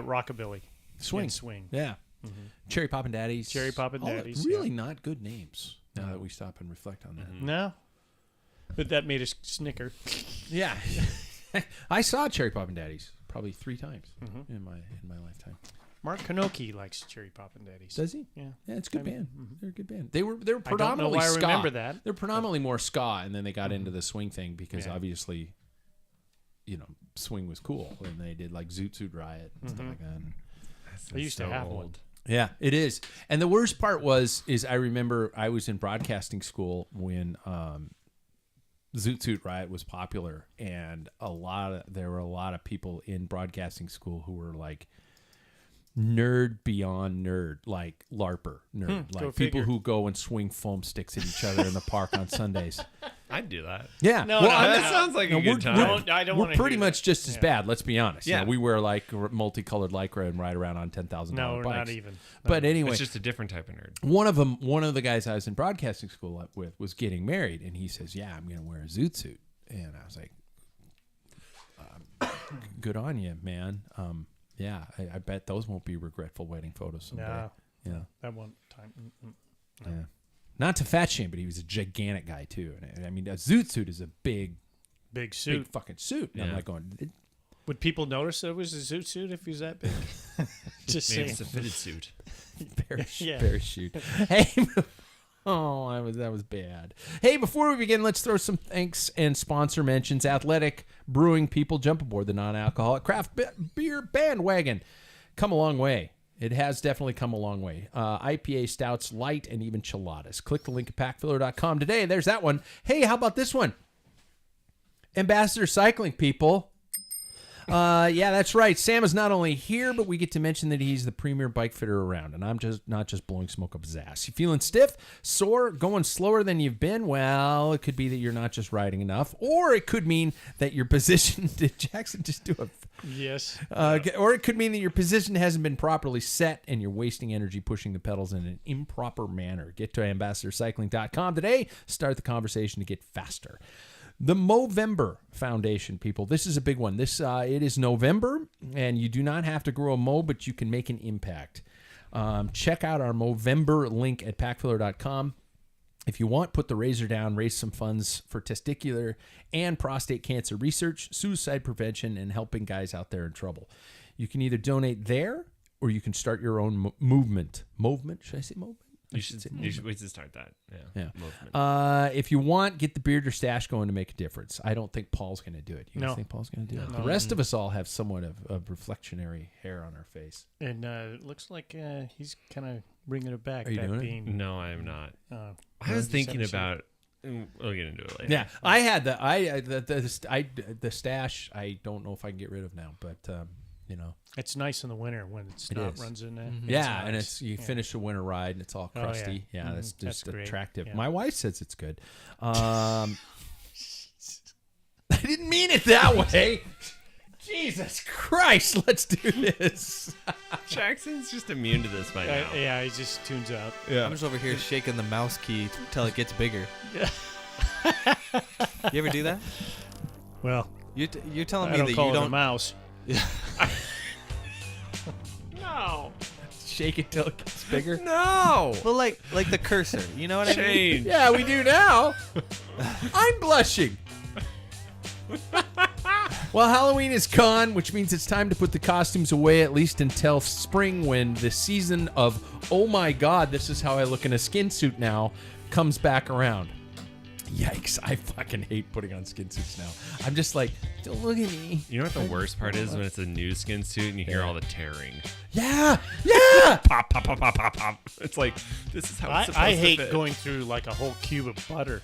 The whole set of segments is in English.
Rockabilly. Swing. Swing. Yeah. Mm-hmm. Cherry Poppin' Daddies. Cherry Poppin' Daddies. Really not good names now that we stop and reflect on that. No. But that made us snicker. Yeah. I saw Cherry Poppin' Daddies probably 3 times in my lifetime. Mark Kanoki likes Cherry Poppin' Daddies. Does he? Yeah. Yeah, it's a good band. Mm-hmm. They're a good band. They were predominantly I don't know why ska. I remember that. They're predominantly more ska, and then they got into the swing thing because obviously, swing was cool, and they did like Zoot Suit Riot and stuff like that. I used to have one. Yeah, it is. And the worst part is I remember I was in broadcasting school when Zoot Suit Riot was popular, and there were a lot of people in broadcasting school who were like nerd beyond nerd, like LARPer nerd, like people who go and swing foam sticks at each other in the park on Sundays. I'd do that. Yeah, That sounds like a good time. We're pretty much just as bad. Let's be honest. Yeah, we wear like multicolored lycra and ride around on $10,000 No, bikes. not even. But anyway, it's just a different type of nerd. One of the guys I was in broadcasting school with was getting married, and he says, "Yeah, I'm going to wear a zoot suit." And I was like, "Good on you, man." Yeah, I bet those won't be regretful wedding photos someday. No. Yeah, That one time. No. Yeah. Not to fat shame, but he was a gigantic guy too. And I mean, a zoot suit is a big suit, big fucking suit. And I'm like going, would people notice it was a zoot suit if he was that big? Just Maybe saying. it's a fitted suit. parachute. Hey, that was bad. Hey, before we begin, let's throw some thanks and sponsor mentions. Athletic Brewing people, jump aboard the non-alcoholic craft beer bandwagon. Come a long way. It has definitely come a long way. IPA, stouts, light, and even chiladas. Click the link at packfiller.com today. There's that one. Hey, how about this one? Ambassador Cycling people. Yeah, that's right. Sam is not only here, but we get to mention that he's the premier bike fitter around, and I'm not just blowing smoke up his ass. You feeling stiff, sore, going slower than you've been? Well, it could be that you're not just riding enough, or it could mean that your position... Did Jackson just do a... Yes. Or it could mean that your position hasn't been properly set and you're wasting energy pushing the pedals in an improper manner. Get to ambassadorcycling.com today. Start the conversation to get faster. The Movember Foundation, people. This is a big one. It is November, and you do not have to grow a mow, but you can make an impact. Check out our Movember link at packfiller.com. If you want, put the razor down, raise some funds for testicular and prostate cancer research, suicide prevention, and helping guys out there in trouble. You can either donate there, or you can start your own movement. Movement? Should I say movement? You should wait to start that. Yeah. Movement. If you want, get the beard or stash going to make a difference. I don't think Paul's going to do it. You guys think Paul's going to do it? The rest of us all have somewhat of reflectionary hair on our face. And it looks like he's kind of bringing it back. Are you doing it? No, I am not. I was thinking about... We'll get into it later. Yeah, I had the stash. I don't know if I can get rid of now, but it's nice in the winter when snot runs in there. Mm-hmm. Yeah, and you finish a winter ride and it's all crusty. Yeah, that's just attractive. Yeah. My wife says it's good. I didn't mean it that way. Jesus Christ, let's do this. Jackson's just immune to this by now. Yeah, he just tunes out. Yeah. I'm just over here shaking the mouse key till it gets bigger. Yeah. You ever do that? Well, you're telling me that you don't call it a mouse. Yeah. No. Shake it till it gets bigger? No. Well, like the cursor. You know what I mean? Yeah, we do now. I'm blushing. Well, Halloween is gone, which means it's time to put the costumes away, at least until spring, when the season of, oh my God, this is how I look in a skin suit now, comes back around. Yikes, I fucking hate putting on skin suits now. I'm just like, don't look at me. You know what the worst part is? When it's a new skin suit and you hear all the tearing. Yeah! Pop, pop, pop, pop, pop, pop. It's like, this is how it's supposed to I hate fit. going through like a whole cube of butter.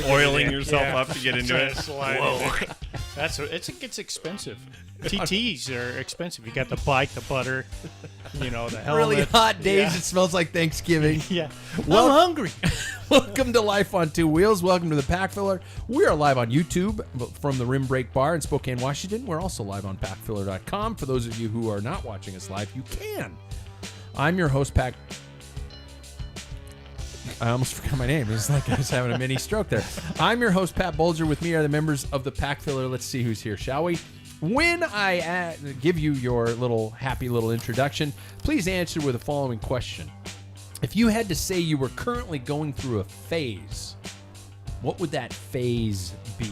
Oiling yourself up to get into it. Whoa. It gets expensive. TTs are expensive. You got the bike, the butter, the helmet. Really hot days, it smells like Thanksgiving. Yeah. Well, I'm hungry. Welcome to Life on Two Wheels. Welcome to the Packfiller. We are live on YouTube from the Rim Break Bar in Spokane, Washington. We're also live on Packfiller.com. For those of you who are not watching us live, you can. I'm your host, Pack. I almost forgot my name. It's like I was having a mini stroke there. I'm your host, Pat Bolger. With me are the members of the Packfiller. Let's see who's here, shall we? When I give you your little happy little introduction, please answer with the following question. If you had to say you were currently going through a phase, what would that phase be?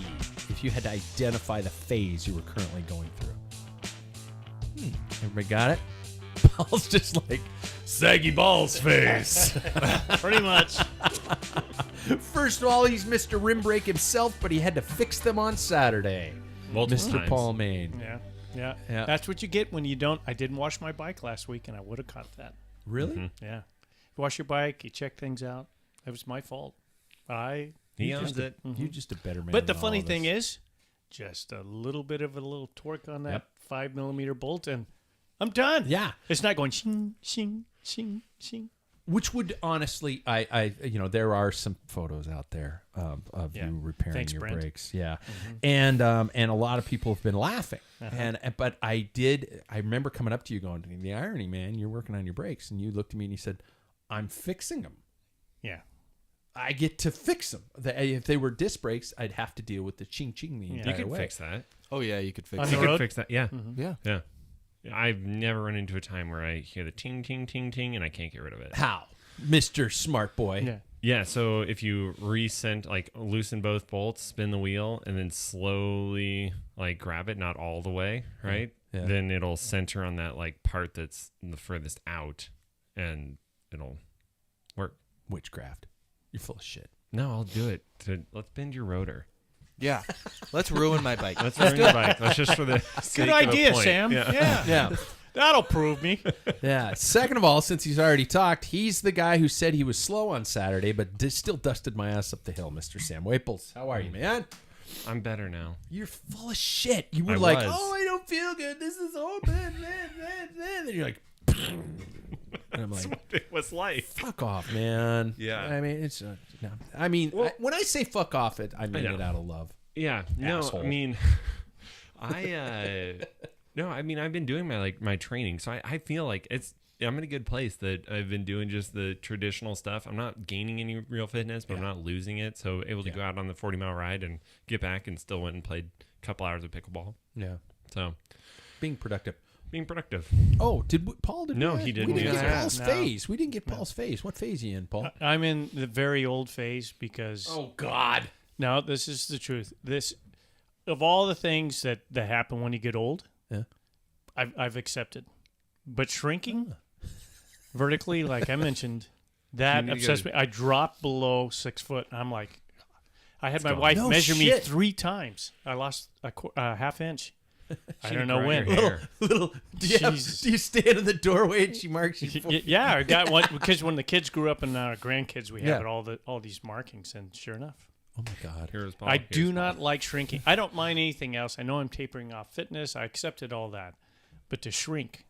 If you had to identify the phase you were currently going through. Everybody got it? Paul's just like, Saggy balls face. Pretty much. first of all, he's Mr. Rimbrake himself, but he had to fix them on Saturday. Multiple Mr. times. Paul Main. Yeah. Yeah. That's what you get when you don't. I didn't wash my bike last week, and I would have caught that. Really? Yeah. You wash your bike, you check things out. It was my fault. He owns it. You're just a better man. But the than funny all of thing us. is, just a little bit of a little torque on that Yep. 5mm bolt, and I'm done. Yeah. It's not going shing, shing, shing, shing. Which would honestly, I there are some photos out there of Yeah. you repairing Thanks, your Brent. brakes, and a lot of people have been laughing, but I remember coming up to you going, the irony, man, you're working on your brakes, and you looked at me and you said, I'm fixing them. Yeah. I get to fix them. If they were disc brakes, I'd have to deal with the ching ching the entire You could way. fix that. Oh yeah, you could fix On it. the You could road? fix that. Yeah. Yeah. Yeah. I've never run into a time where I hear the ting, ting, ting, ting, and I can't get rid of it. How, Mr. Smart Boy? Yeah. Yeah, so if you loosen both bolts, spin the wheel, and then slowly grab it, not all the way, right? Yeah. Then it'll center on that part that's the furthest out, and it'll work. Witchcraft. You're full of shit. No, I'll do it. Let's bend your rotor. Yeah. Let's ruin my bike. Let's ruin your bike. That's just for the sake Good of the idea, point. Sam. Yeah. Yeah. That'll prove me. Yeah. Second of all, since he's already talked, he's the guy who said he was slow on Saturday, but still dusted my ass up the hill, Mr. Sam Waples. How are you, man? I'm better now. You're full of shit. You were I like, was. oh, I don't feel good. This is all bad. And you're like, and I'm like, It was life. fuck off, man. Yeah. I mean, it's no. I mean, when I say fuck off, I mean know. it out of love. Yeah. No, Asshole. I mean, I've been doing my training, so I feel like I'm in a good place that I've been doing just the traditional stuff. I'm not gaining any real fitness, but I'm not losing it. So able to go out on the 40-mile ride and get back and still went and played a couple hours of pickleball. Yeah. So Being productive. being productive. Oh, Paul? Did No, we he ask? didn't We didn't get answer. Paul's No. phase. We didn't get Paul's phase. What phase are you in, Paul? I'm in the very old phase because God. no, this is the truth. This of all the things that happen when you get old, Yeah. I've accepted. But shrinking vertically, like I mentioned, that You need to obsessed go- me. I dropped below 6 foot. I'm like, I had my gone. wife No measure me shit. 3 times. I lost a half inch. I don't know grown when. your hair. Little. Do Jesus. you stand in the doorway and she marks you? Yeah, I got one because when the kids grew up and our grandkids, we Yeah. had all these markings, and sure enough, Oh my God. Here's Paul. I Here's do Paul. not like shrinking. I don't mind anything else. I know I'm tapering off fitness. I accepted all that, but to shrink,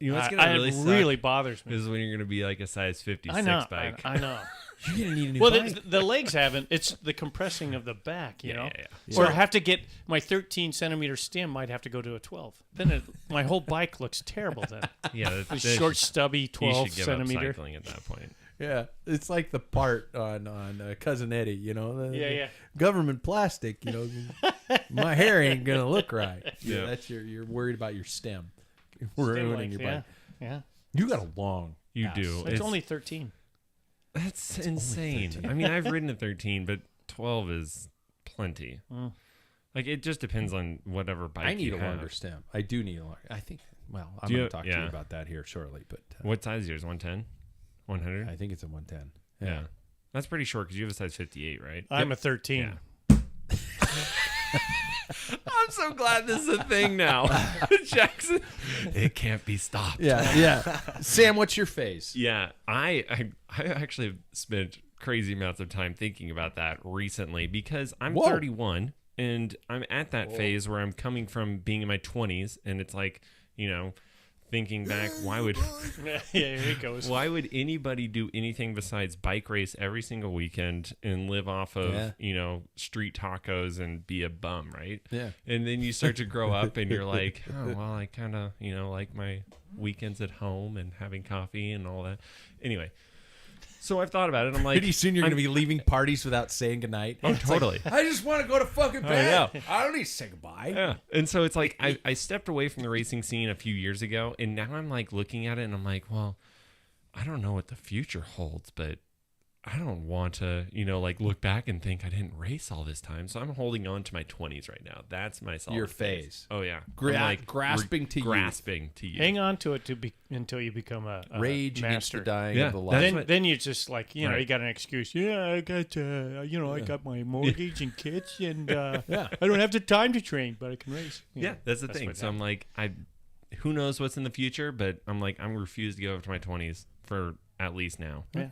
You know what's I- gonna it really suck really bothers me. is when you're gonna be like a size 56 I know. bike. I know. You're gonna need a new Well, bike. the legs haven't. It's the compressing of the back, you know. yeah. Or I have to get my 13 centimeter stem. Might have to go to a 12. Then my whole bike looks terrible. Then Yeah, the that's short, stubby You 12 should give centimeter. up cycling at that point. Yeah, it's like the part on Cousin Eddie. You know. Yeah. Government plastic. You know, my hair ain't gonna look right. Yeah. That's you're worried about your stem. You're Stem ruining length, your bike. Yeah. You got a long. You ass. do. It's only 13. That's insane. I mean, I've ridden a 13, but 12 is plenty. Like, it just depends on whatever bike I need you a have. longer stem. I do need a longer. I think. Well, I'm Do you- going to talk to you yeah. about that here shortly. But What size is yours? 110? 100? I think it's a 110. Yeah. That's pretty short because you have a size 58, right? I'm a 13. Yeah. I'm so glad this is a thing now. Jackson, it can't be stopped. Yeah. Sam, what's your phase? Yeah, I actually have spent crazy amounts of time thinking about that recently because I'm Whoa. 31 and I'm at that phase where I'm coming from being in my 20s and it's like, thinking back, why would Yeah, here he goes. why would anybody do anything besides bike race every single weekend and live off of, street tacos and be a bum, right? Yeah. And then you start to grow up and you're like, oh, well, I kind of, like my weekends at home and having coffee and all that. Anyway, So I've thought about it. I'm like, Pretty soon you're going to be leaving parties without saying goodnight. Oh, totally. I just want to go to fucking bed. I don't need to say goodbye. Yeah. And so it's like I stepped away from the racing scene a few years ago, and now I'm like looking at it and I'm like, well, I don't know what the future holds, but I don't want to, like look back and think I didn't race all this time. So I'm holding on to my 20s right now. That's my solid Your phase. Oh yeah. Grasping to you. Grasping to you. Hang on to it until you become a Rage against master. the dying Yeah, of the light. Then you just like you Right. got an excuse. Yeah, I got I got my mortgage and kids, and Yeah. I don't have the time to train, but I can race. Yeah, that's the thing. what So I'm like, who knows what's in the future, but I'm like, I'm refused to go up to my 20s for at least now. Yeah.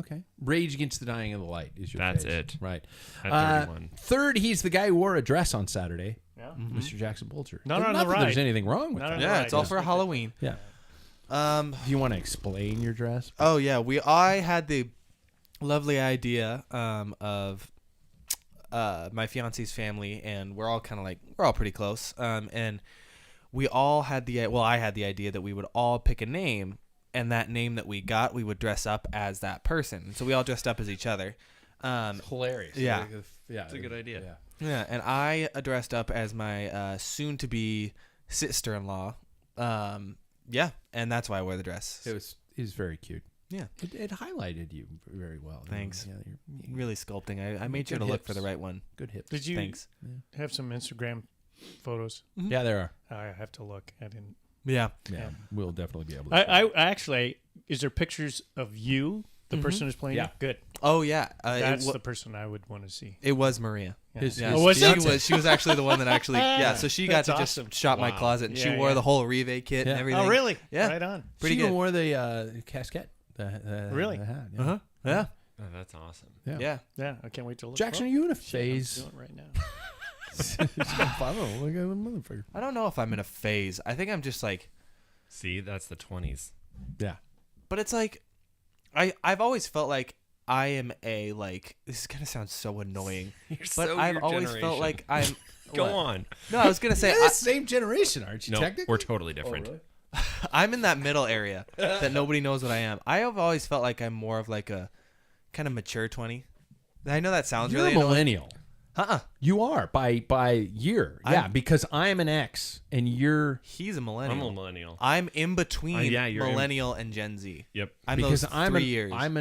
Okay. Rage against the dying of the light is your That's phase. it. Right. At 31. Third, he's the guy who wore a dress on Saturday. Yeah. Mr. Jackson Bolger. Not on the that ride. there's anything wrong with Not on that. the Yeah, it's all for Halloween. Yeah. Do you want to explain your dress? Oh yeah, I had the lovely idea of my fiance's family, and we're all pretty close. And we all had I had the idea that we would all pick a name, and that name that we got, we would dress up as that person. So we all dressed up as each other. Hilarious. Yeah. Yeah. It's a good idea. Yeah. Yeah, and I dressed up as my soon-to-be sister-in-law. Yeah, and that's why I wore the dress. It was very cute. Yeah. It highlighted you very well. Thanks. Yeah, you're Really sculpting. I made sure Good to look for hips. the right one. good hips. Did you Thanks. have some Instagram photos? Yeah, there are. I have to look. I didn't. Yeah. Yeah, we'll definitely be able to. I actually, is there pictures of you, the person who's playing? Yeah. it? Good. Oh yeah. That's the person I would want to see. It was Maria. Yeah. His- Yeah, Oh, was she it? She was actually the one that actually. Yeah, so she got That's to awesome. just shop my Wow. closet, and she Yeah, wore yeah. the whole Rive kit Yeah. and everything. Oh, really? Yeah. Right on. Pretty she good. even wore the casquette. Really? The hat, yeah. Uh-huh. Yeah. Oh, that's awesome. Yeah. Yeah, I can't wait to look. Jackson, are Oh, you in a shit, I'm phase? doing it right now. It's kind of fun. Look at the motherfucker. I don't know if I'm in a phase. I think I'm just like, See, that's the 20s. Yeah. but it's like, I've always felt like I am a like. This is gonna sound so annoying, You're but so I've your always generation. felt like I'm. Go What? on. No, I was gonna say You're the same generation, aren't you? No, technically? we're totally different. I'm in that middle area that nobody knows what I am. I have always felt like I'm more of like a kind of mature 20. I know that sounds You're really a annoying. millennial. You are by year. Yeah, I'm- because I am an X and you're He's a I'm millennial. a millennial. I'm in between yeah, you're in- millennial and Gen Z. Yep. I'm because those I'm 3 years. I'm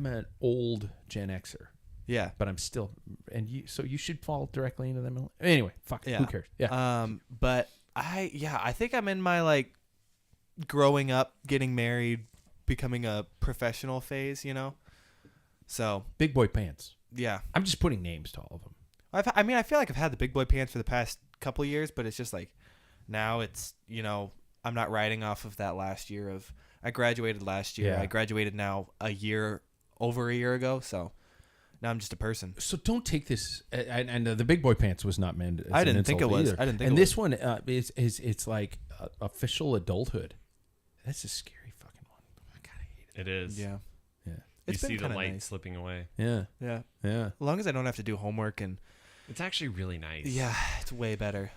an old Gen Xer, yeah. but I'm still so you should fall directly into them. Anyway, fuck. Yeah. Who cares? Yeah. But I think I'm in my like growing up, getting married, becoming a professional phase, So, Big boy pants. yeah. I'm just putting names to all of them. I feel like I've had the big boy pants for the past couple of years, but it's just like now it's, I'm not riding off of that last year of I graduated last year. Yeah. I graduated now over a year ago, so now I'm just a person. So don't take this. And the big boy pants was not meant. As I an didn't think it insult was. either. I didn't think And it this one is it's like official adulthood. That's a scary fucking one. I gotta hate it. It is. Yeah. Yeah. You It's been see the kinda light nice. slipping away. Yeah. Yeah. Yeah. As long as I don't have to do homework and It's actually really nice. yeah, it's way better.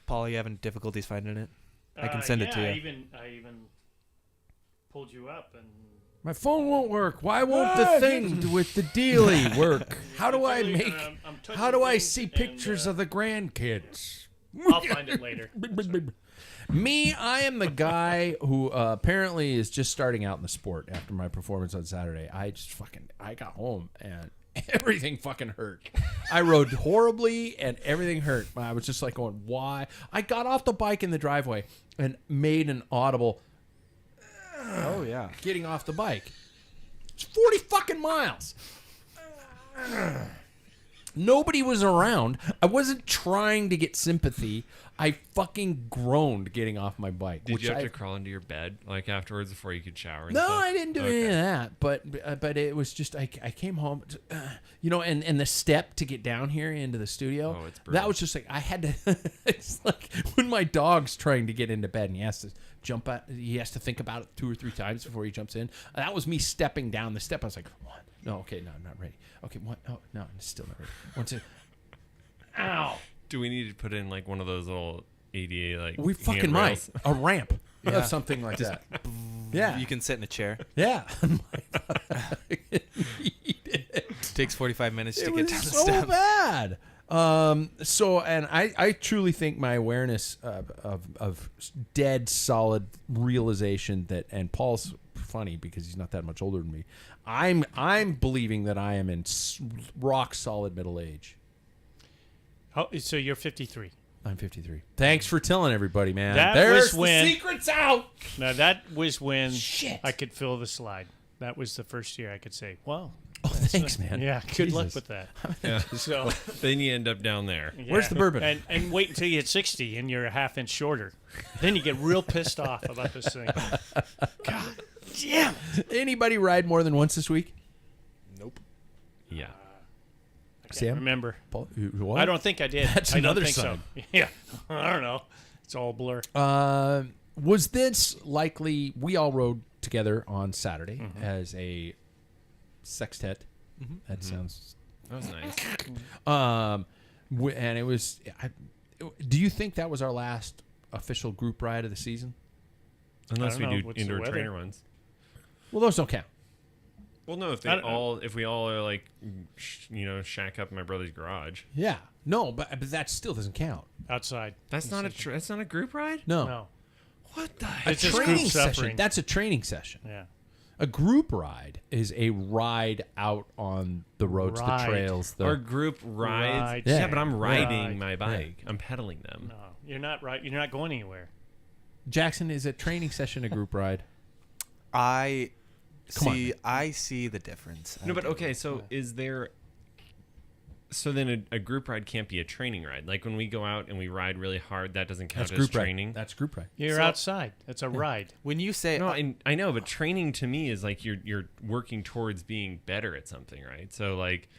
Paul, you having difficulties finding it? I can send it to you. I even pulled you up and. My phone won't work. Why won't the thing with the dealie work? How do I make? How do I see pictures of the grandkids? I'll find it later. Me, I am the guy who apparently is just starting out in the sport after my performance on Saturday. I got home and everything fucking hurt. I rode horribly and everything hurt. I was just like going, why? I got off the bike in the driveway and made an audible Oh yeah. getting off the bike. It's 40 fucking miles. Nobody was around. I wasn't trying to get sympathy. I fucking groaned getting off my bike. Did you have to crawl into your bed like afterwards before you could shower? And No, stuff? I didn't do any of that. But it was just I came home, and the step to get down here into the studio. Oh, it's brutal. that was just like I had to. It's like when my dog's trying to get into bed and he has to jump out. He has to think about it 2 or 3 times before he jumps in. That was me stepping down the step. I was like, 1. No, okay, no, I'm not ready. Okay, 1. Oh, no, I'm still not ready. 1, 2. Ow. Do we need to put in like one of those little ADA like We fucking might handrails? a ramp or something like that. Yeah. You can sit in a chair. Yeah. Takes 45 minutes to It get was down the so steps. bad. And I truly think my awareness of dead solid realization that, and Paul's funny because he's not that much older than me. I'm believing that I am in rock solid middle age. Oh, so you're 53. I'm 53. Thanks for telling everybody, man. That There's was when- the secret's out. Now that was when Shit. I could fill the slide. That was the first year I could say, "Wow, Oh, thanks, man. yeah, good luck Jesus. with that." Yeah. So Then you end up down there. yeah. Where's the bourbon? And wait until you hit 60 and you're a half inch shorter. Then you get real pissed off about this thing. God damn it. Anybody ride more than once this week? Nope. Yeah. I Sam? can't remember. Paul, what? I don't think I did. That's I don't another think sign. so. Yeah. I don't know. It's all blur. Was this likely? We all rode together on Saturday as a sextet. That sounds. That was nice. And it was. Do you think that was our last official group ride of the season? Unless don't we know. do What's the indoor weather? trainer ones. Well, those don't count. Well, no, if we all are like, shack up in my brother's garage. Yeah. No, but that still doesn't count. Outside. That's not that's not a group ride. No. No. What the? A It's just training group session. suffering. That's a training session. Yeah. A group ride is a ride out on the roads, the Ride. trails. Our group rides. Ride. Yeah, Yeah. but I'm riding Ride. my bike. I'm pedaling them. No, you're not right. You're not going anywhere. Jackson, is a training session a group ride? I Come on, see. man. I see the difference. No, I but do. okay. So is there? So then a group ride can't be a training ride. Like when we go out and we ride really hard, that doesn't count That's as group training. ride. That's group ride. You're So- outside. It's a ride. When you say No, and I know, but training to me is like you're working towards being better at something, right? So like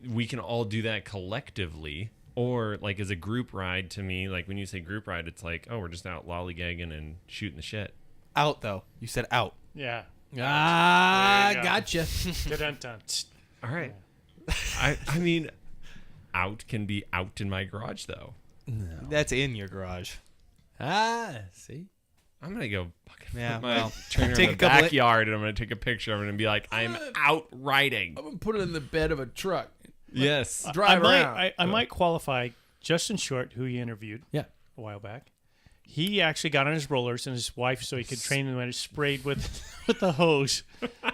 we can all do that collectively, or like as a group ride to me, like when you say group ride, it's like, oh, we're just out lollygagging and shooting the shit. out though, you said out. Yeah. Ah, There you go. gotcha. Dun-dun-dun. All right. I mean, out can be out in my garage though. That's in your garage. See? I'm gonna go fucking Yeah, put my well, trainer take in a the couple backyard and I'm gonna take a picture of it and be like, I'm out riding. I'm gonna put it in the bed of a truck. Yes. Drive I around. might, I might qualify Justin Short, who you interviewed Yeah. a while back. He actually got on his rollers and his wife, so he could train him, and sprayed with the hose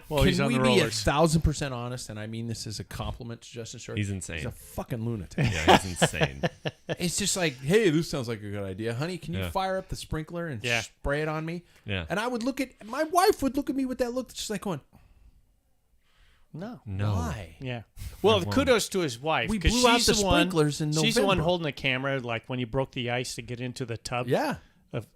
while he's Can on we the be rollers. 1,000% honest? And I mean this is a compliment to Justin Short. He's insane. He's a fucking lunatic. Yeah, he's insane. It's just like, hey, this sounds like a good idea, honey. Can you Yeah. fire up the sprinkler and Yeah. spray it on me? Yeah. And I would look at my wife would look at me with that look, just like going, No. No. why? Yeah. Well, won't. kudos to his wife. We 'cause blew out she's the one- sprinklers in She's the one November. holding the camera, like when you broke the ice to get into the tub. Yeah,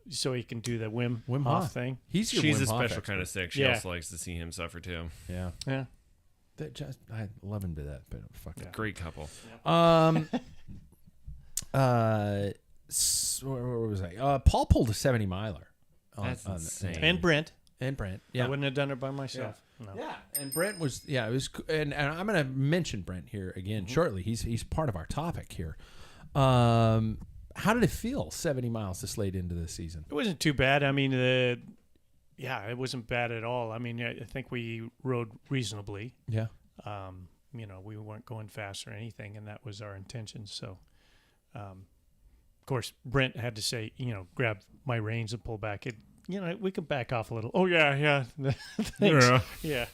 So he can do the Wim Wim Hof Hof thing. He's your She's Wim a Hof special expert. kind of sick. She Yeah. also likes to see him suffer too. Yeah, Yeah. I love him to that, but fuck it. Great couple. Where was I? Paul pulled a 70 miler. That's insane. And Brent. And Brent. I Yeah. wouldn't have done it by myself. No. Yeah, and Brent was it was, and I'm going to mention Brent here again shortly. He's part of our topic here. How did it feel 70 miles this late into the season? It wasn't too bad. I mean, yeah, it wasn't bad at all. I mean, I think we rode reasonably. Yeah, We weren't going fast or anything, and that was our intention. So, of course, Brent had to say, grab my reins and pull back. We could back off a little. Oh yeah. Thanks. Yeah.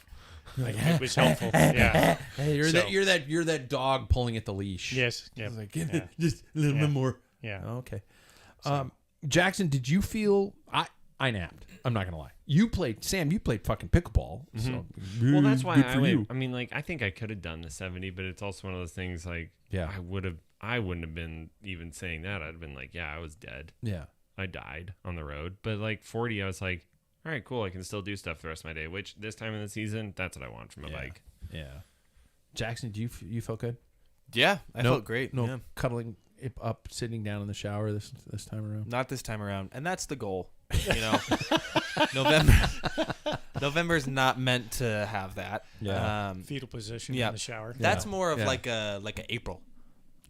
It was helpful. Yeah. hey, you're So- you're that dog pulling at the leash. Yes. Yeah. It's like, Yeah. just a little Yeah. bit more. Yeah. Okay. Jackson, did you feel I napped? I'm not gonna lie. You played fucking pickleball. So Well, that's why good for you. I mean, like, I think I could have done the 70, but it's also one of those things like, Yeah. I wouldn't have been even saying that. I'd have been like, yeah, I was dead. Yeah. I died on the road. But like 40, I was like, all right, cool. I can still do stuff the rest of my day, which this time in the season, that's what I want from a bike. Yeah. Jackson, do you felt good? Yeah, I felt great. No Yeah. cuddling up, sitting down in the shower this time around. Not this time around, and that's the goal. November's not meant to have that. Yeah. Fetal position yeah. in the shower. That's more of Yeah. like a April,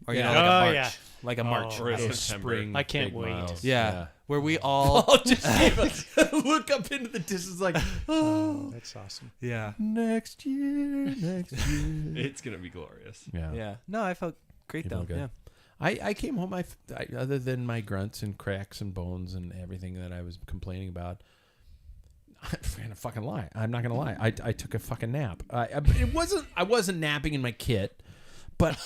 or Yeah. like a Oh, March, yeah. like a March. Oh, Or a Oh, September. spring. I can't big wait. miles. Yeah. where we all Paul just gave a look up into the distance like, Oh, that's awesome. yeah. next year. It's gonna be glorious. Yeah. Yeah. No, I felt great You though. felt good. Yeah. I came home, other than my grunts and cracks and bones and everything that I was complaining about, I'm gonna fucking lie. I'm not gonna lie. I took a fucking nap. I wasn't napping in my kit, but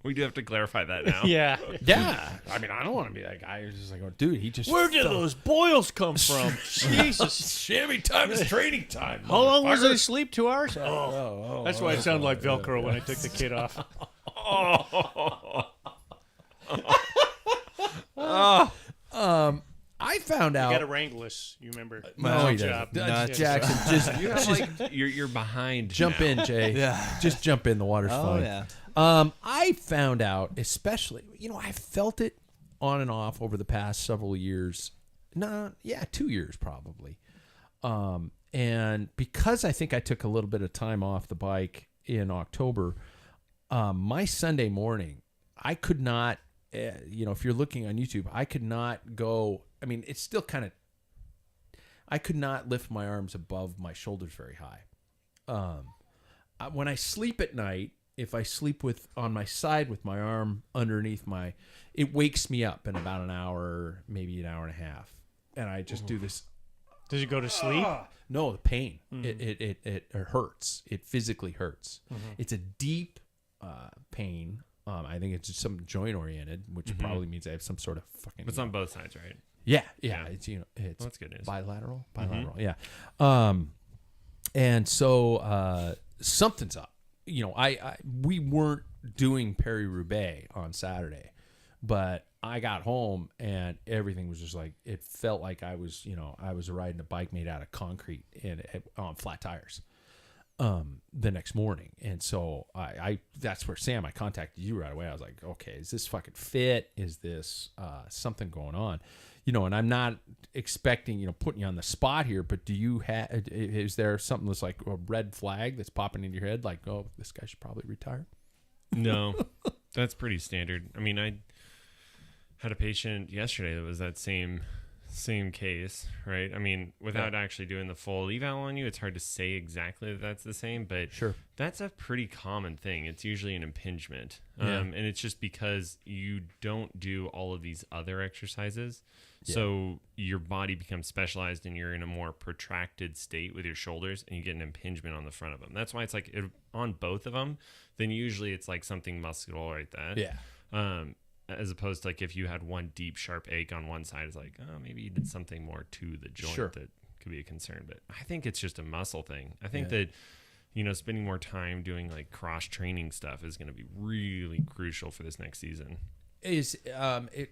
We do have to clarify that now. Yeah. yeah. I mean, I don't want to be that guy who's just like, oh, dude, he just Where did fell- those boils come from? Jesus. Chamois time is training time. How long was motherfucker. I asleep? 2 hours? That's why it sounded like Velcro when I took the kid off. I found You out. got to wrangle us. You remember? No, he Job. doesn't. Nuts. Jackson, just You have like you're behind. jump now. in, Jay. Yeah. Just jump in. The water's Oh fine. yeah. I found out, especially, I felt it on and off over the past several years. 2 years probably. And because I think I took a little bit of time off the bike in October, my Sunday morning, I could not, if you're looking on YouTube, I could not go. I mean, it's still kind of, I could not lift my arms above my shoulders very high. When I sleep at night, if I sleep on my side with my arm underneath it wakes me up in about an hour, maybe an hour and a half. And I just do this. Does it go to sleep? No, the pain. It hurts. It physically hurts. It's a deep pain. I think it's just some joint oriented, which probably means I have some sort of fucking. It's on both sides, right? Yeah. Yeah. It's Well, it's that's good news. bilateral. Yeah. And so something's up. We weren't doing Paris-Roubaix on Saturday, but I got home and everything was just like, it felt like I was riding a bike made out of concrete and on flat tires the next morning. And so I that's where Sam, I contacted you right away. I was like, okay, is this fucking fit? Is this something going on? And I'm not expecting, putting you on the spot here, but is there something that's like a red flag that's popping in your head? Like, oh, this guy should probably retire. No, that's pretty standard. I mean, I had a patient yesterday that was that same case, right? I mean, without actually doing the full eval on you, it's hard to say exactly that that's the same, but Sure. that's a pretty common thing. It's usually an impingement. Yeah. And it's just because you don't do all of these other exercises. So your body becomes specialized and you're in a more protracted state with your shoulders and you get an impingement on the front of them. That's why it's like on both of them, then usually it's like something muscular like that. Yeah. As opposed to like if you had one deep sharp ache on one side, it's like, oh, maybe you did something more to the joint Sure. that could be a concern. But I think it's just a muscle thing. I think that spending more time doing like cross training stuff is going to be really crucial for this next season.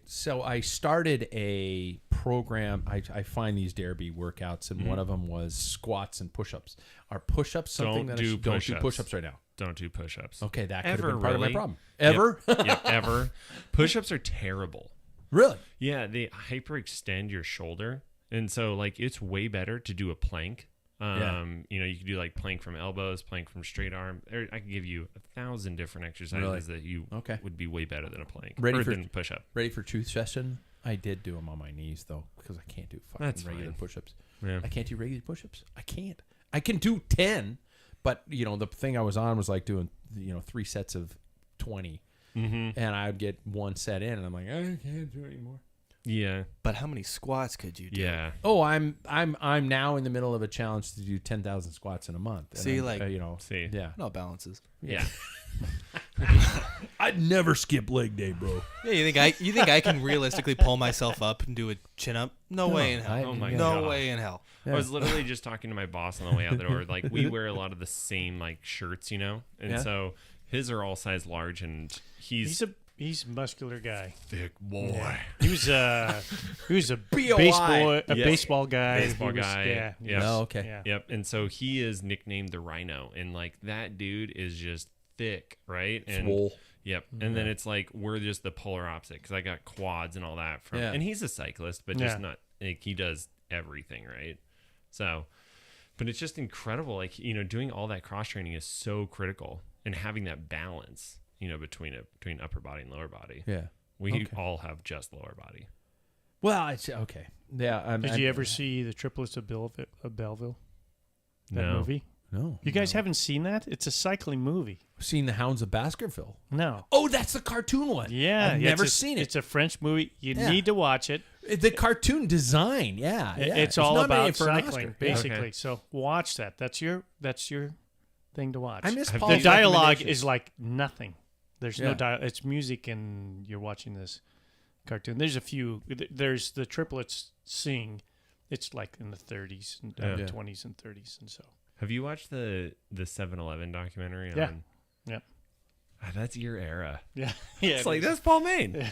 So I started a program. I find these Derby workouts, and one of them was squats and push-ups. Are push-ups something Don't that I do should, don't do push-ups. push-ups right now? Don't do push-ups. Okay, that could have Ever, been part of my really? problem. Yep. Ever? Yep, ever. Push-ups are terrible. Really? Yeah, they hyperextend your shoulder. And so like it's way better to do a plank. You can do like plank from elbows, plank from straight arm. I can give you 1,000 different exercises that you would be way better than a plank than push up. Ready for truth session? I did do them on my knees though, because I can't do fucking That's regular fine. push-ups. Yeah. I can't do regular push-ups. I can't. I can do 10, but the thing I was on was like doing 3 sets of 20, and I would get one set in, and I'm like, I can't do it anymore. Yeah. But how many squats could you do? Yeah. Oh, I'm now in the middle of a challenge to do 10,000 squats in a month. And See, I'm, like, See. yeah. No balances. Yeah. I'd never skip leg day, bro. Yeah, you think I can realistically pull myself up and do a chin up? No way in hell. Oh my no God. way in hell. I was literally just talking to my boss on the way out the door. Like we wear a lot of the same like shirts, and so his are all size large, and he's a muscular guy. thick boy. Yeah. He was a B.O.I.. baseball guy. Baseball He was- guy. Yeah. Yep. Oh, okay. Yeah. Yep. And so he is nicknamed the Rhino, and like that dude is just thick, right? And Swole. Yep. And then it's like we're just the polar opposite because I got quads and all that from, Yeah. and he's a cyclist, but just not like he does everything, right? So, but it's just incredible. Like doing all that cross training is so critical, and having that balance, between upper body and lower body. Yeah. We all have just lower body. Well, it's okay. Yeah. Did you ever see the Triplets of Belleville? That No. movie? No. You guys haven't seen that? It's a cycling movie. I've seen the Hounds of Baskerville. No. Oh, that's the cartoon one. Yeah. I've never seen it. It's a French movie. You Yeah. need to watch it. The cartoon design, yeah. It's all nominated about for an cycling, Oscar. basically. Okay. So watch that. That's your thing to watch. I miss Have Paul's the dialogue recommendations. is like nothing. There's Yeah. no dialogue. It's music, and you're watching this cartoon. There's a few. There's the triplets sing. It's like in the 30s, and Yeah. 20s and 30s, and so. Have you watched the 7-Eleven documentary? Yeah. On, Yeah. That's your era. Yeah, yeah. It's like that's Paul Main.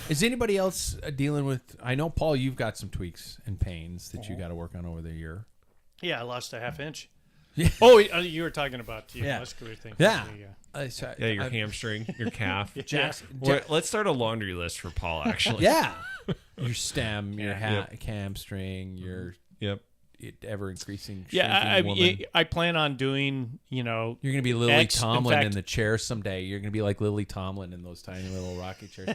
Is anybody else dealing with? I know, Paul, you've got some tweaks and pains that you got to work on over the year. Yeah, I lost a half inch. Yeah. Oh, you were talking about the Yeah. muscular thing. Yeah. Yeah, your hamstring, your calf. Jackson. Let's start a laundry list for Paul. Actually. Yeah. Your stem, your Yeah. hamstring, your Yep. ever increasing. Yeah, woman. I plan on doing, You're gonna be Lily X, in Tomlin in fact- the chair someday. You're gonna be like Lily Tomlin in those tiny little rocky chairs.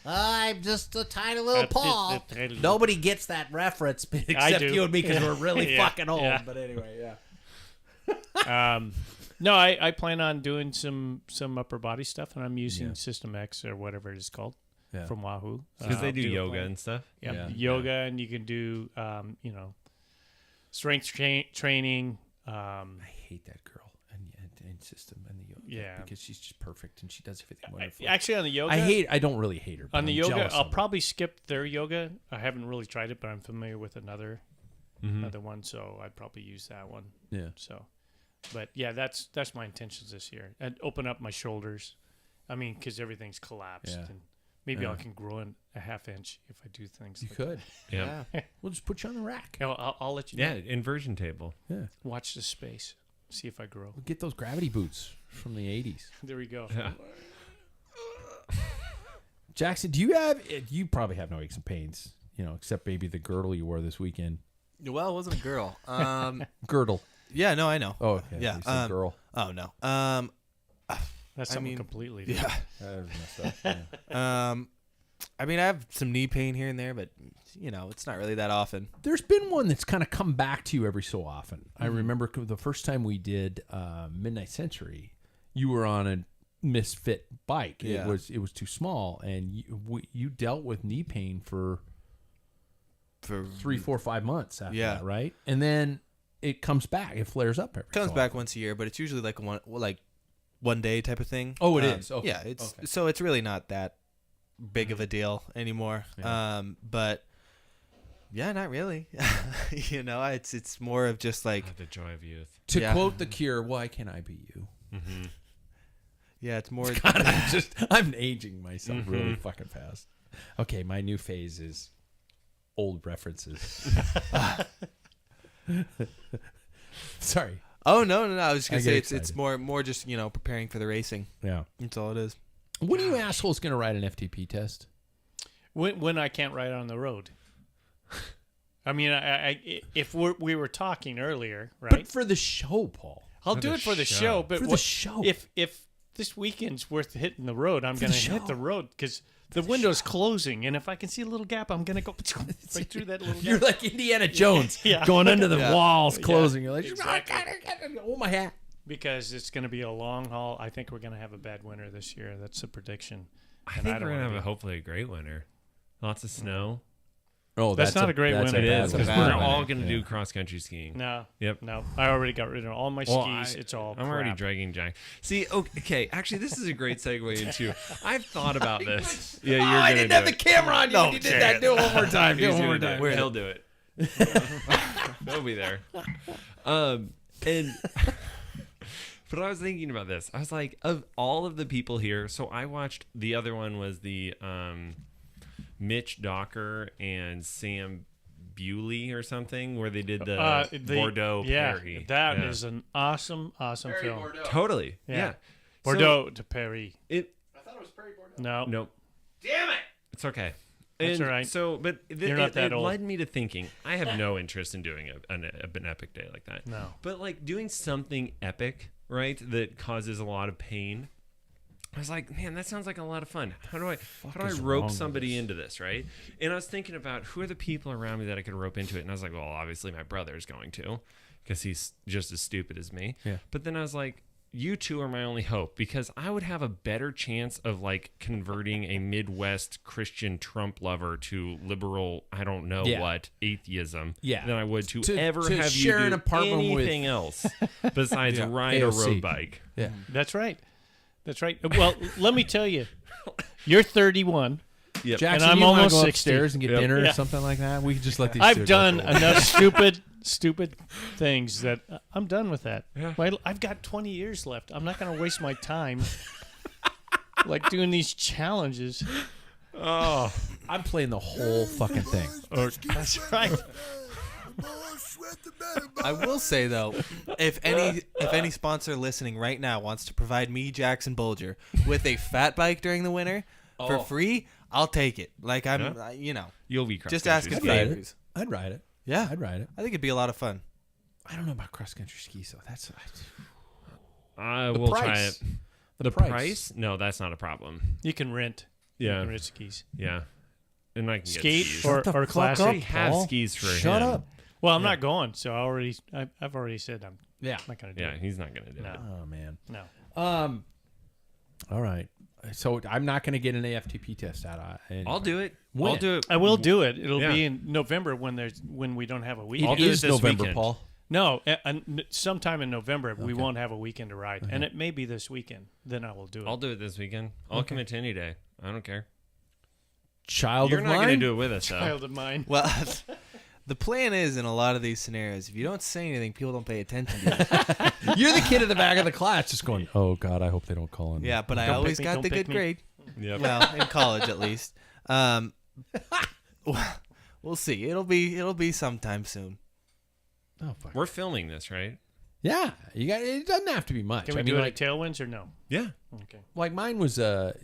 I'm just a tiny little Paul. Nobody gets that reference except do. you and me because we're really Yeah. fucking old. Yeah. But anyway, yeah. No, I plan on doing some upper body stuff, and I'm using Yeah. System X or whatever it is called Yeah. from Wahoo. Because they do a yoga plan. and stuff. Yeah, Yeah. yoga, and you can do, strength training. I hate that girl and system and the yoga. Yeah. because she's just perfect and she does everything wonderful. Actually, on the yoga, I don't really hate her. But on the I'm yoga, jealous I'll of her. probably skip their yoga. I haven't really tried it, but I'm familiar with another one, so I'd probably use that one. Yeah. So, but yeah, that's my intentions this year, and open up my shoulders. I mean, because everything's collapsed, Yeah. and maybe Yeah. I can grow in a half inch if I do things. You like could. Yeah. We'll just put you on the rack. that. I'll let you Yeah. know. Inversion table. Yeah. Watch the space, see if I grow. We'll get those gravity boots from the 80s. There we go. Yeah. Jackson, do you have? You probably have no aches and pains, except maybe the girdle you wore this weekend. Well, it wasn't a girl. Girdle. Yeah, no, I know. Oh, okay. Yeah, You said girl. Oh no. That's I something mean, completely different. Yeah. That was messed up. Yeah. I mean, I have some knee pain here and there, but it's not really that often. There's been one that's kind of come back to you every so often. I remember the first time we did Midnight Century, you were on a misfit bike. Yeah. It was too small, and you dealt with knee pain for 3, 4, 5 months after Yeah. that, right? And then it comes back. It flares up every Comes so back often. once a year, but it's usually like one day type of thing. Oh, it is. Okay. Yeah, it's Okay. so it's really not that big of a deal anymore. Yeah. But yeah, not really. It's more of just like The joy of youth. To Yeah. quote The Cure, "Why can't I be you?" Mm-hmm. yeah, it's more. God, I'm aging myself really fucking fast. Okay, my new phase is old references. Sorry. Oh no! I was just I gonna get say it's excited. more just preparing for the racing. Yeah. That's all it is. When are you assholes going to write an FTP test? When I can't ride on the road. I mean, if we were talking earlier, right? But for the show, Paul. I'll For do the it for the show. show. But For the show. if this weekend's worth hitting the road, I'm For going the to hit show. the road because the window's closing, and if I can see a little gap, I'm going to go right through that little You're gap. like Indiana Jones Yeah. going under the Yeah. walls, Yeah, closing. You're like, exactly. oh, my hat. Because it's going to be a long haul. I think we're going to have a bad winter this year. That's the prediction. I And think don't we're gonna wanna have be- hopefully a great winter. Lots of snow. Oh, That's not a great that's winner. It bad is winner. because Bad we're winner. all gonna Yeah. do cross country skiing. No. Yep. No. I already got rid of all my Well, skis. It's all I'm already crap. dragging Jack. See, okay. Actually, this is a great segue into. I've thought about this. Yeah, you're Oh, I gonna didn't do have it. the camera on you when you did that. Do it one more time. Do it He's one more gonna do time. it. He'll do it. He'll be there. And but I was thinking about this. I was like, of all of the people here, so I watched. The other one was the Mitch Docker and Sam Bewley or something, where they did the Bordeaux Yeah, Paris. that is an awesome film. Totally. Yeah. Yeah. Bordeaux to Paris. It. I thought it was Prairie Bordeaux. No. Nope. Damn it! It's okay. That's And all right. So, but You're not that it old. led me to thinking I have no interest in doing an epic day like that. No. But like doing something epic, right, that causes a lot of pain. I was like, man, that sounds like a lot of fun. How do I is wrong rope with somebody this? into this, right? And I was thinking about who are the people around me that I could rope into it. And I was like, well, obviously my brother is going to, because he's just as stupid as me. Yeah. But then I was like, you two are my only hope, because I would have a better chance of like converting a Midwest Christian Trump lover to liberal, I don't know what, atheism than I would to ever have share you an do apartment with- anything else besides Yeah. ride a AOC. road bike. Yeah. That's right. That's right. Well, let me tell you, you're 31. Yep. Jackson, And I'm you wanna almost go 60. upstairs and get Yep. dinner or Yeah. something like that? We could just let these. I've two go done for a while. enough stupid things that I'm done with that. Yeah. Well, I've got 20 years left. I'm not going to waste my time like doing these challenges. Oh, I'm playing the whole fucking thing. That's right. I will say though, if any sponsor listening right now wants to provide me, Jackson Bolger, with a fat bike during the winter for free, I'll take it. Like you'll be just cross-country asking skiing. I'd ride it. favors. I'd ride it. Yeah, I'd ride it. I think it'd be a lot of fun. I don't know about cross country skis though. That's I the will price. try it. The The price. price? No, that's not a problem. You can rent. You Yeah, can rent skis. yeah. And I can Skate get skis. or the fuck classic. up. I have Paul, skis for Shut him. up. Well, I'm not going, so I've already said I'm Yeah. not going to do Yeah, it. he's not gonna do No. it. Oh man. No. All right. So I'm not going to get an AFTP test out. I'll do it. When? I'll do it. I will do it. It'll Yeah. be in November when we don't have a weekend. I'll It do it is this November, weekend. Paul. No, sometime in November we won't have a weekend to ride, and it may be this weekend. Then I will do it. I'll do it this weekend. I'll commit to any day. I don't care. Child You're of not mine. gonna do it with us, though. Child of mine. Well, the plan is in a lot of these scenarios, if you don't say anything, people don't pay attention to you. You're the kid in the back of the class just going, oh, God, I hope they don't call in. Yeah, but I Don't always pick me, got don't the pick good me. grade. Yep. Well, in college at least. We'll see. It'll be sometime soon. Oh, fuck. We're filming this, right? Yeah. It doesn't have to be much. Can we I mean, do like, it at Tailwinds or no? Yeah. Okay. like mine was, a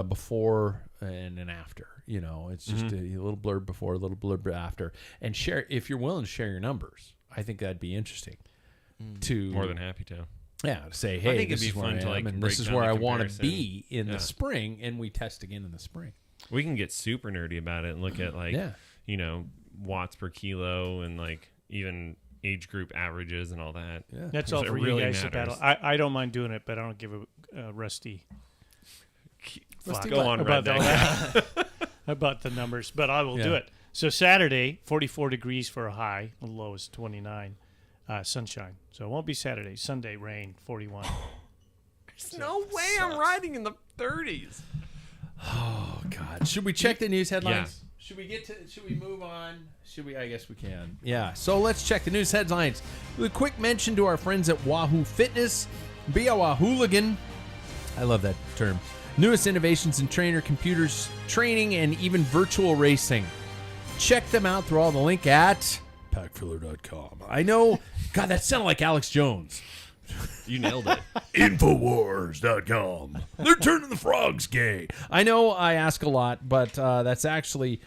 before and an after. It's just a little blurb before, a little blurb after. And share, if you're willing to share your numbers, I think that'd be interesting. To More than happy to. Yeah, to say, hey, think this it'd is be where fun I to, am, like, and break this is down where the I want to comparison. be in Yeah. the spring, and we test again in the spring. We can get super nerdy about it and look at watts per kilo and like even age group averages and all that. Yeah. That's Because all it for really you guys matters. to battle. I don't mind doing it, but I don't give a rusty fuck Go on, about all Redneck. that. About the numbers, but I will do Yeah. it. So Saturday, 44 degrees for a high, the low is 29, sunshine. So it won't be Saturday. Sunday, rain, 41. There's no way I'm riding in the 30s. Oh God! Should we check the news headlines? Should we move on? I guess we can. Yeah. So let's check the news headlines with a quick mention to our friends at Wahoo Fitness. Be a Wahhooligan. I love that term. Newest innovations in trainer computers, training, and even virtual racing. Check them out through all the link at packfiller.com. I know. God, that sounded like Alex Jones. You nailed it. Infowars.com. They're turning the frogs gay. I know I ask a lot, but that's actually...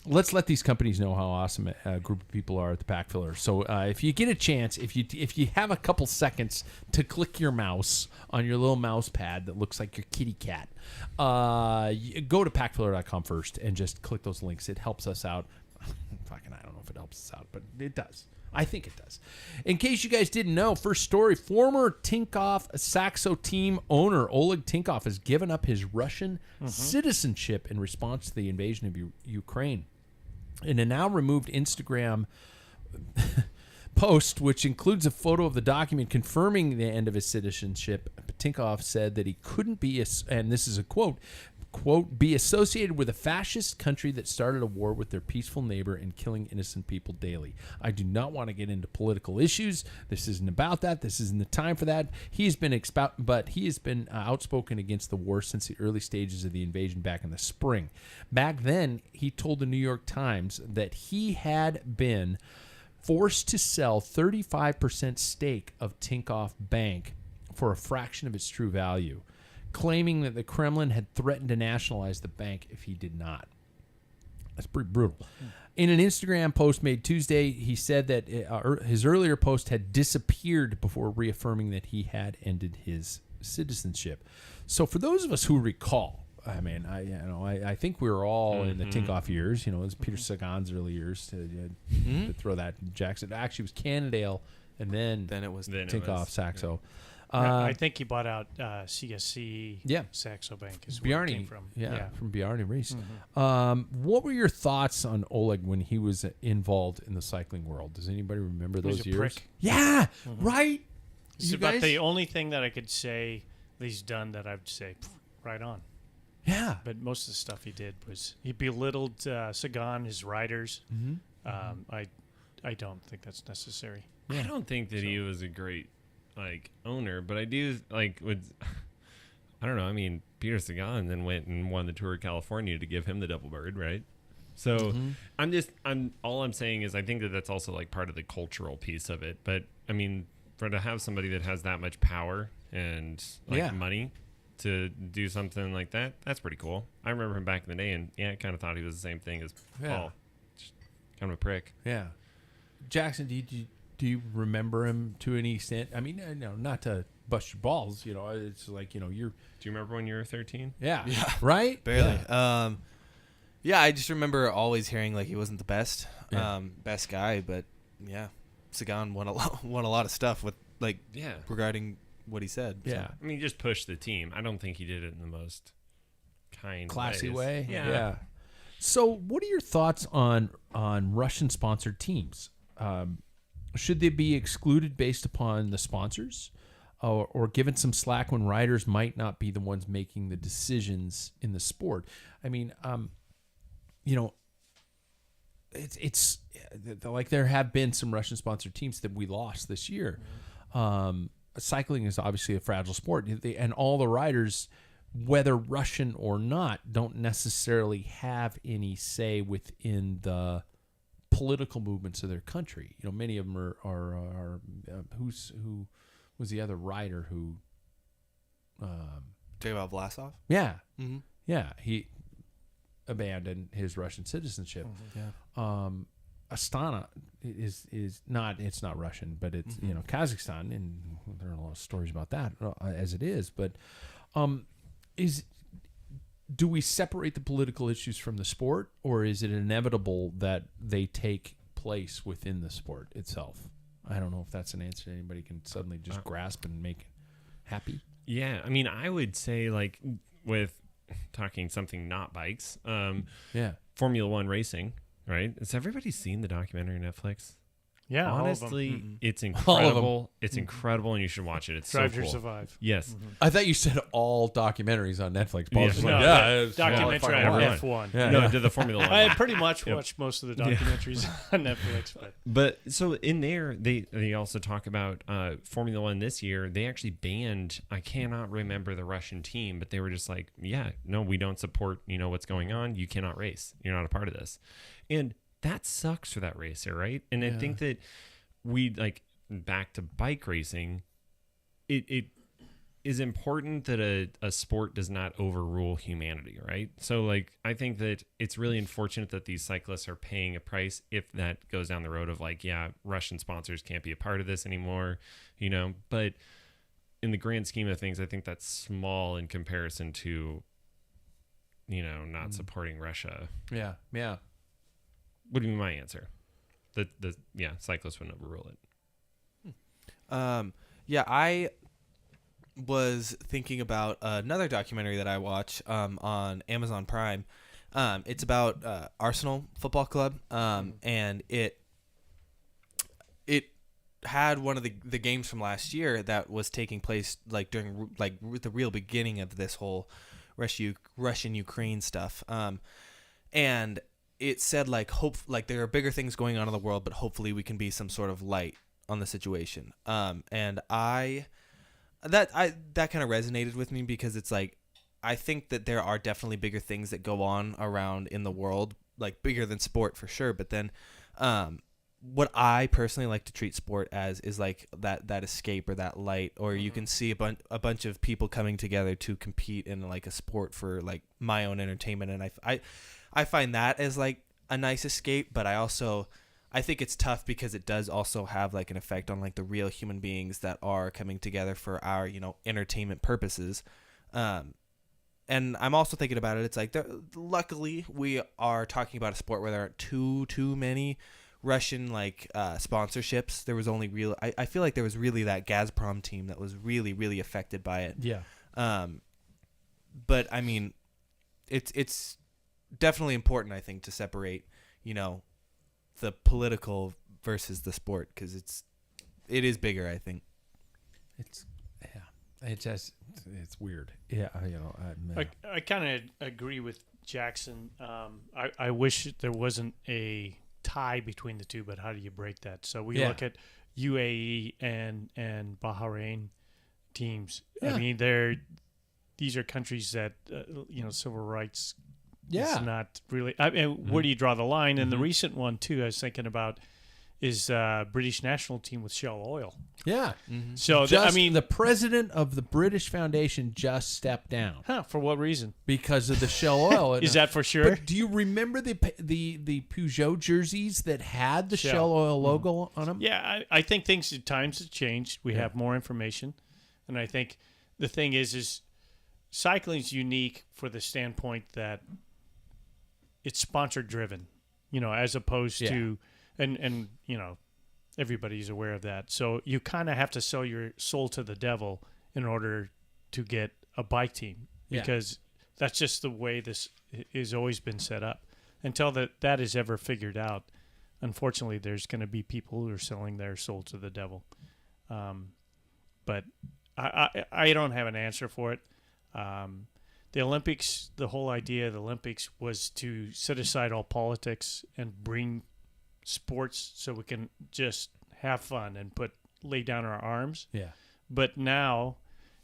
let's let these companies know how awesome a group of people are at the Packfiller. So if you get a chance, if you have a couple seconds to click your mouse on your little mouse pad that looks like your kitty cat, go to packfiller.com first and just click those links. It helps us out. Fucking, I don't know if it helps us out, but it does. I think it does. In case you guys didn't know, first story, former Tinkoff Saxo team owner Oleg Tinkoff has given up his Russian citizenship in response to the invasion of Ukraine. In a now removed Instagram post, which includes a photo of the document confirming the end of his citizenship, Tinkoff said that he couldn't be, and this is a quote, be associated with a fascist country that started a war with their peaceful neighbor and killing innocent people daily. I do not want to get into political issues. This isn't about that. This isn't the time for that. He has been outspoken against the war since the early stages of the invasion back in the spring. Back then, he told the New York Times that he had been forced to sell 35% stake of Tinkoff Bank for a fraction of its true value, claiming that the Kremlin had threatened to nationalize the bank if he did not. That's pretty brutal. In an Instagram post made Tuesday, he said that his earlier post had disappeared before reaffirming that he had ended his citizenship. So for those of us who recall, I mean, I think we were all in the Tinkoff years. You know, it was Peter Sagan's early years to throw that Jackson. Actually, it was Cannondale, and then it was Tinkoff, Saxo. I think he bought out CSC. Yeah. Saxo Bank is where it came Bjarne, from. from Bjarne Reese. What were your thoughts on Oleg when he was involved in the cycling world? Does anybody remember those years? Prick. Yeah, right. It's about the only thing that I could say that he's done that I'd say, right on. Yeah. But most of the stuff he did was he belittled Sagan, his riders. I don't think that's necessary. I don't think that he was a great owner, but I do I don't know. I mean, Peter Sagan then went and won the Tour of California to give him the double bird, right? So all I'm saying is I think that that's also like part of the cultural piece of it. But I mean, to have somebody that has that much power and money to do something like that, that's pretty cool. I remember him back in the day, and I kind of thought he was the same thing as Paul, just kind of a prick. Yeah. Jackson, do you remember him to any extent? I mean, no, not to bust your balls. You know, it's like, you know, you're. Do you remember when you were 13? Yeah. Right. Barely. Yeah. I just remember always hearing like he wasn't the best, best guy, but Sagan won a lot of stuff with regarding what he said. Yeah. So. I mean, he just pushed the team. I don't think he did it in the most classy ways. way. Yeah. So, what are your thoughts on Russian sponsored teams? Should they be excluded based upon the sponsors, or given some slack when riders might not be the ones making the decisions in the sport? I mean, you know, it's like there have been some Russian sponsored teams that we lost this year. Cycling is obviously a fragile sport, and all the riders, whether Russian or not, don't necessarily have any say within the political movements of their country. You know, many of them are who was the other rider who Talking about Vlasov? yeah he abandoned his Russian citizenship. Astana is not, it's not Russian, but it's you know, Kazakhstan, and there are a lot of stories about that as it is, but do we separate the political issues from the sport, or is it inevitable that they take place within the sport itself? I don't know if that's an answer anybody can suddenly just grasp and make happy. Yeah, I mean, I would say, like, with talking something not bikes, Formula One racing, right? Has everybody seen the documentary on Netflix? Yeah, honestly, it's incredible. It's incredible, and you should watch it. It's Drive so to cool. Survive. Yes. I thought you said all documentaries on Netflix. Paul was just No, like, documentary on F1. Yeah. No, to the Formula One. I pretty much watched most of the documentaries on Netflix. But so in there, they also talk about Formula One this year. They actually banned, I cannot remember the Russian team, but they were just like, no, we don't support, what's going on. You cannot race. You're not a part of this. And that sucks for that racer, right? And I think that we, like, back to bike racing, it is important that a sport does not overrule humanity, right? So, like, I think that it's really unfortunate that these cyclists are paying a price if that goes down the road of, like, Russian sponsors can't be a part of this anymore, but in the grand scheme of things, I think that's small in comparison to, not supporting Russia. Yeah. Would be my answer. The cyclists wouldn't overrule it. I was thinking about another documentary that I watch on Amazon Prime. It's about Arsenal Football Club, and it had one of the games from last year that was taking place like during the real beginning of this whole Russian Ukraine stuff, and it said there are bigger things going on in the world, but hopefully we can be some sort of light on the situation. And that kind of resonated with me because it's like, I think that there are definitely bigger things that go on around in the world, like bigger than sport for sure. But then, what I personally like to treat sport as is like that escape or that light, or you can see a bunch of people coming together to compete in like a sport for like my own entertainment. And I find that as like a nice escape, but I also I think it's tough because it does also have like an effect on like the real human beings that are coming together for our, you know, entertainment purposes. And I'm also thinking about it. It's like, luckily we are talking about a sport where there aren't too many Russian like sponsorships. There was only I feel like there was really that Gazprom team that was really affected by it. Yeah. But I mean, it's definitely important, I think, to separate, you know, the political versus the sport, because it is bigger, I think. It's weird. Yeah, you know. I kind of agree with Jackson. I wish there wasn't a tie between the two, but how do you break that? So we look at UAE and Bahrain teams. Yeah. I mean, these are countries that you know, civil rights is not really. I mean, where do you draw the line? And the recent one too, I was thinking about, is British national team with Shell Oil. Yeah. Mm-hmm. So I mean, the president of the British Foundation just stepped down. For what reason? Because of the Shell Oil. Is that for sure? But do you remember the Peugeot jerseys that had the Shell Oil logo on them? Yeah, I think times have changed. We have more information, and I think the thing is cycling's unique for the standpoint that it's sponsor driven, you know, as opposed to, and you know, everybody's aware of that. So you kind of have to sell your soul to the devil in order to get a bike team, because that's just the way this has always been set up. Until that is ever figured out, unfortunately, there's going to be people who are selling their soul to the devil. But I don't have an answer for it. The Olympics, the whole idea of the Olympics was to set aside all politics and bring sports so we can just have fun and lay down our arms. Yeah. But now,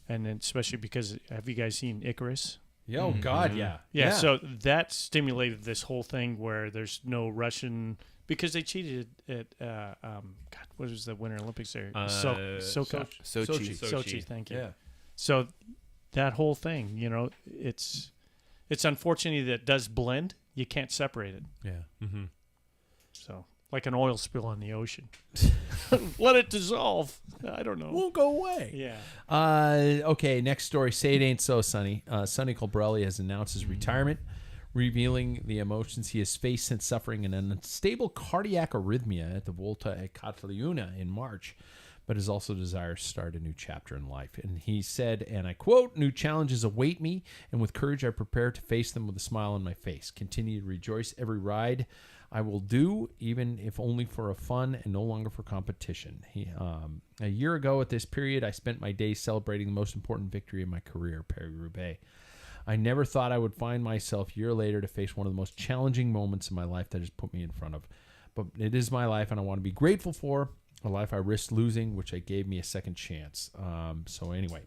and especially because, have you guys seen Icarus? Yeah, oh God, yeah. Yeah, so that stimulated this whole thing where there's no Russian, because they cheated at God, what was the Winter Olympics there? Sochi. Thank you. Yeah. So that whole thing, you know, it's unfortunate that it does blend. You can't separate it. Yeah. Mm-hmm. So like an oil spill on the ocean, let it dissolve. I don't know. Won't go away. Yeah. Okay. Next story. Say it ain't so, Sonny. Sonny Colbrelli has announced his retirement, revealing the emotions he has faced since suffering an unstable cardiac arrhythmia at the Volta at Catalunya in March, but his also desires to start a new chapter in life. And he said, and I quote, "New challenges await me, and with courage I prepare to face them with a smile on my face. Continue to rejoice every ride I will do, even if only for a fun and no longer for competition." A year ago at this period, I spent my days celebrating the most important victory of my career, Paris-Roubaix. I never thought I would find myself a year later to face one of the most challenging moments in my life that has put me in front of. But it is my life, and I want to be grateful for a life I risked losing, which gave me a second chance. So anyway,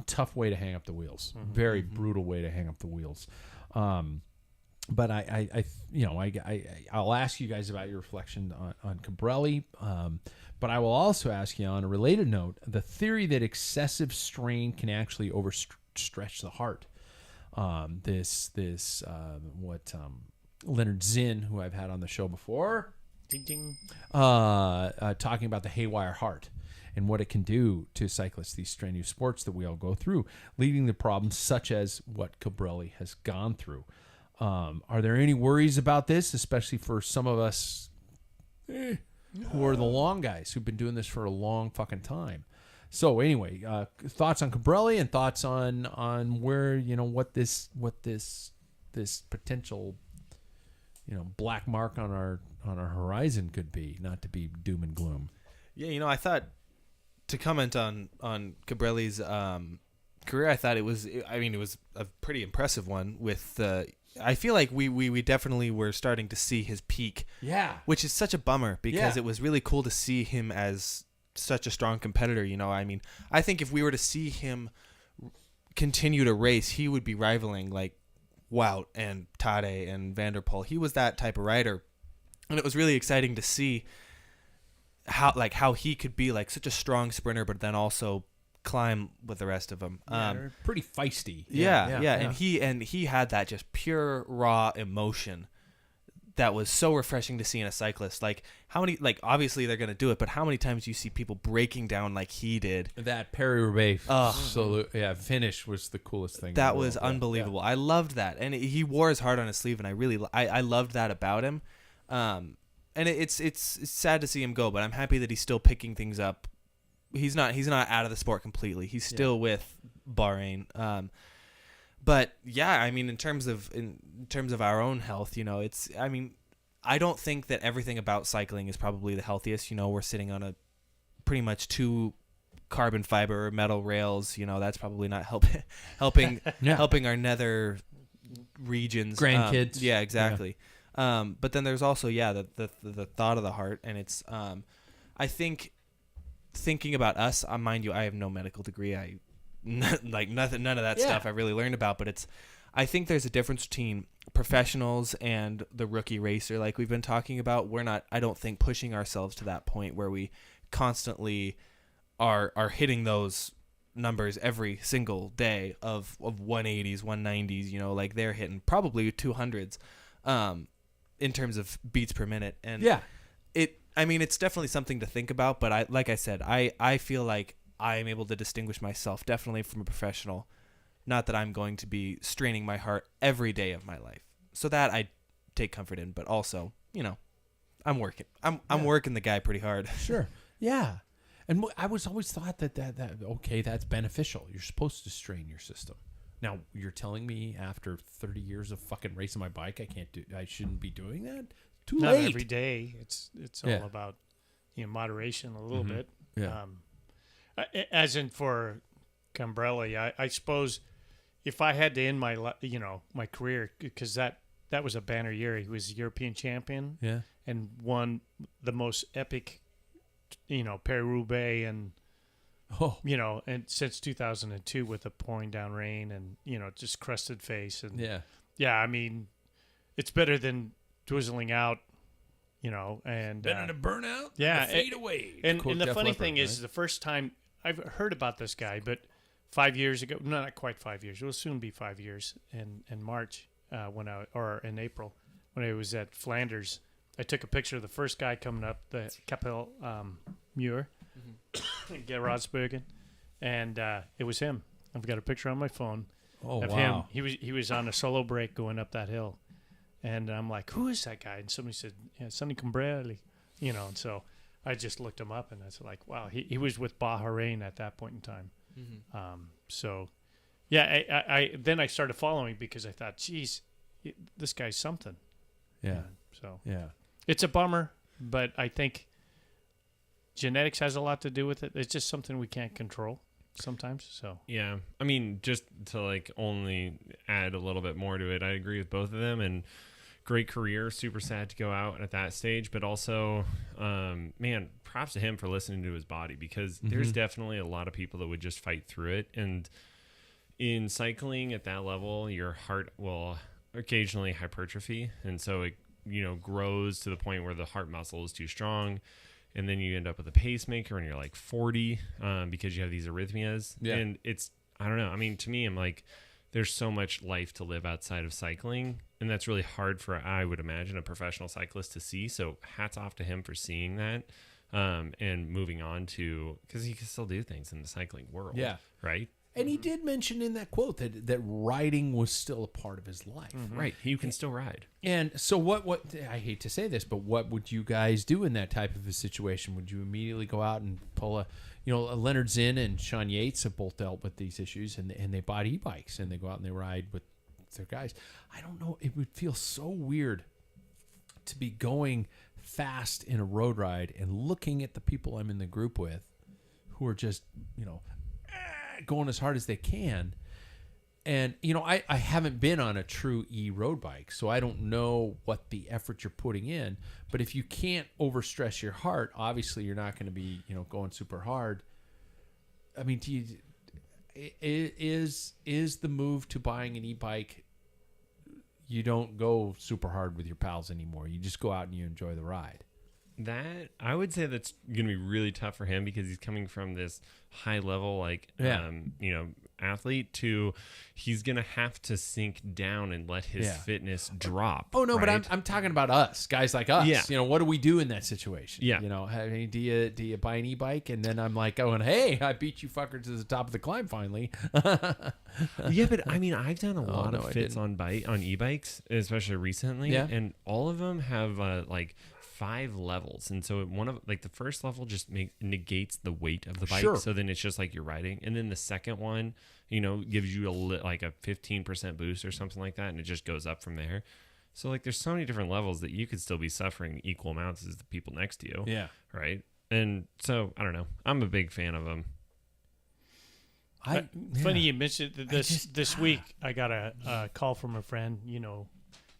tough way to hang up the wheels. Mm-hmm. Very brutal way to hang up the wheels. But I'll ask you guys about your reflection on Colbrelli. But I will also ask you, on a related note, the theory that excessive strain can actually overstretch the heart. Leonard Zinn, who I've had on the show before, Ding, ding. Talking about the haywire heart and what it can do to cyclists, these strenuous sports that we all go through, leading to problems such as what Colbrelli has gone through. Are there any worries about this, especially for some of us who are the long guys who've been doing this for a long fucking time? So anyway, thoughts on Colbrelli and thoughts on where, you know, what this potential, you know, black mark on our horizon could be, not to be doom and gloom. Yeah, you know, I thought, to comment on Colbrelli's career, I thought it was a pretty impressive one. With I feel like we definitely were starting to see his peak. Yeah. Which is such a bummer, because it was really cool to see him as such a strong competitor. You know, I mean, I think if we were to see him continue to race, he would be rivaling like Wout and Tadej and Van der Poel. He was that type of rider, and it was really exciting to see how he could be like such a strong sprinter, but then also climb with the rest of them. They're pretty feisty. Yeah. And he had that just pure raw emotion that was so refreshing to see in a cyclist. Like how many, like obviously they're gonna do it, but how many times do you see people breaking down like he did? That Paris-Roubaix finish was the coolest thing. That was unbelievable. I loved that, and he wore his heart on his sleeve, and I loved that about him. And it's sad to see him go, but I'm happy that he's still picking things up. He's not out of the sport completely. He's still with Bahrain. But yeah, I mean, in terms of our own health, you know, I don't think that everything about cycling is probably the healthiest. You know, we're sitting on a pretty much 2 carbon fiber metal rails. You know, that's probably not helping our nether regions, grandkids. Yeah, exactly. Yeah. But then there's also the thought of the heart, and it's I think thinking about us. Mind you, I have no medical degree. None of that stuff I really learned about, but I think there's a difference between professionals and the rookie racer, like we've been talking about. We're not, I don't think, pushing ourselves to that point where we constantly are hitting those numbers every single day of 180s, 190s, you know, like they're hitting probably 200s in terms of beats per minute. And it's definitely something to think about, but I feel like I am able to distinguish myself definitely from a professional. Not that I'm going to be straining my heart every day of my life. So that I take comfort in, but also, you know, I'm working. I'm working the guy pretty hard. Sure. Yeah. And I was always thought that okay, that's beneficial. You're supposed to strain your system. Now, you're telling me after 30 years of fucking racing my bike, I shouldn't be doing that? Too Not late. every day. It's all about, you know, moderation a little bit. Yeah. As in for Cambrelli, I suppose if I had to end my career, because that was a banner year. He was European champion, and won the most epic, you know, Paris-Roubaix, and you know, and since 2002 with the pouring down rain and, you know, just crusted face, and I mean, it's better than twizzling out. You know, and better to burn out, fade away. And the funny thing is, the first time I've heard about this guy, but 5 years ago, no, not quite 5 years. It will soon be 5 years in March or in April when I was at Flanders. I took a picture of the first guy coming up the Capel Muur in Gerardsbergen, and it was him. I've got a picture on my phone of him. He was on a solo break going up that hill. And I'm like, who is that guy? And somebody said, Sonny Cambrelli, you know. And so I just looked him up, and I was like, wow, he was with Bahrain at that point in time. So, yeah, I then I started following because I thought, geez, this guy's something. Yeah. So it's a bummer, but I think genetics has a lot to do with it. It's just something we can't control sometimes. So yeah, I mean, just to like only add a little bit more to it, I agree with both of them, and great career. Super sad to go out at that stage, but also, man, props to him for listening to his body, because there's definitely a lot of people that would just fight through it. And in cycling at that level, your heart will occasionally hypertrophy, and so it, you know, grows to the point where the heart muscle is too strong, and then you end up with a pacemaker when you're like 40 because you have these arrhythmias. And it's, I don't know. I mean, to me, I'm like, there's so much life to live outside of cycling, and that's really hard for, I would imagine, a professional cyclist to see. So hats off to him for seeing that and moving on to, because he can still do things in the cycling world. Yeah. Right? And he did mention in that quote that riding was still a part of his life. Right. He can still ride. And so what I hate to say this, but what would you guys do in that type of a situation? Would you immediately go out and pull a Leonard Zinn and Sean Yates have both dealt with these issues, and they bought e-bikes and they go out and they ride with their guys. I don't know. It would feel so weird to be going fast in a road ride and looking at the people I'm in the group with who are just, you know, going as hard as they can. And, you know, I haven't been on a true road bike, so I don't know what the effort you're putting in. But if you can't overstress your heart, obviously you're not going to be, you know, going super hard. I mean, is the move to buying an e-bike, you don't go super hard with your pals anymore. You just go out and you enjoy the ride. That, I would say that's going to be really tough for him, because he's coming from this high level, like, you know, athlete to he's going to have to sink down and let his fitness drop. Oh no, right? but I'm talking about us, guys like us. Yeah. You know, what do we do in that situation? Yeah. You know, I mean, do you buy an e-bike and then I'm like going, hey, I beat you fuckers to the top of the climb finally. Yeah, but I mean, I've done a lot no, of I fits didn't. on e-bikes, especially recently, and all of them have like 5 levels, and so one of like the first level just negates the weight of the bike, so then it's just like you're riding, and then the second one, you know, gives you like a 15% boost or something like that, and it just goes up from there. So like there's so many different levels that you could still be suffering equal amounts as the people next to you. Yeah. Right. And so I don't know. I'm a big fan of them. Funny you mentioned that this week. I got a call from a friend, you know,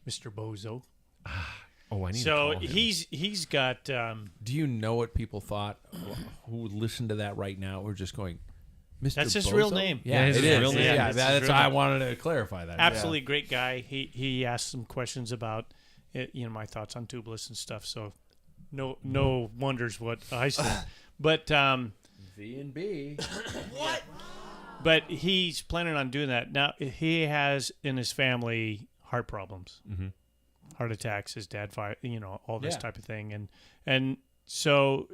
Mr. Bozo. Oh, I need to So call him. he's got. Do you know what people thought who would listen to that right now? We're just going, Mr. That's his Bozo? real name. Yeah, his it is. real name. Yeah, That's his that's real why I name. wanted to clarify that. Absolutely great guy. He asked some questions about it, you know, my thoughts on tubeless and stuff. So no wonders what I said. But V&B. but he's planning on doing that. Now he has in his family heart problems, heart attacks. His dad fired, you know, all this type of thing, and so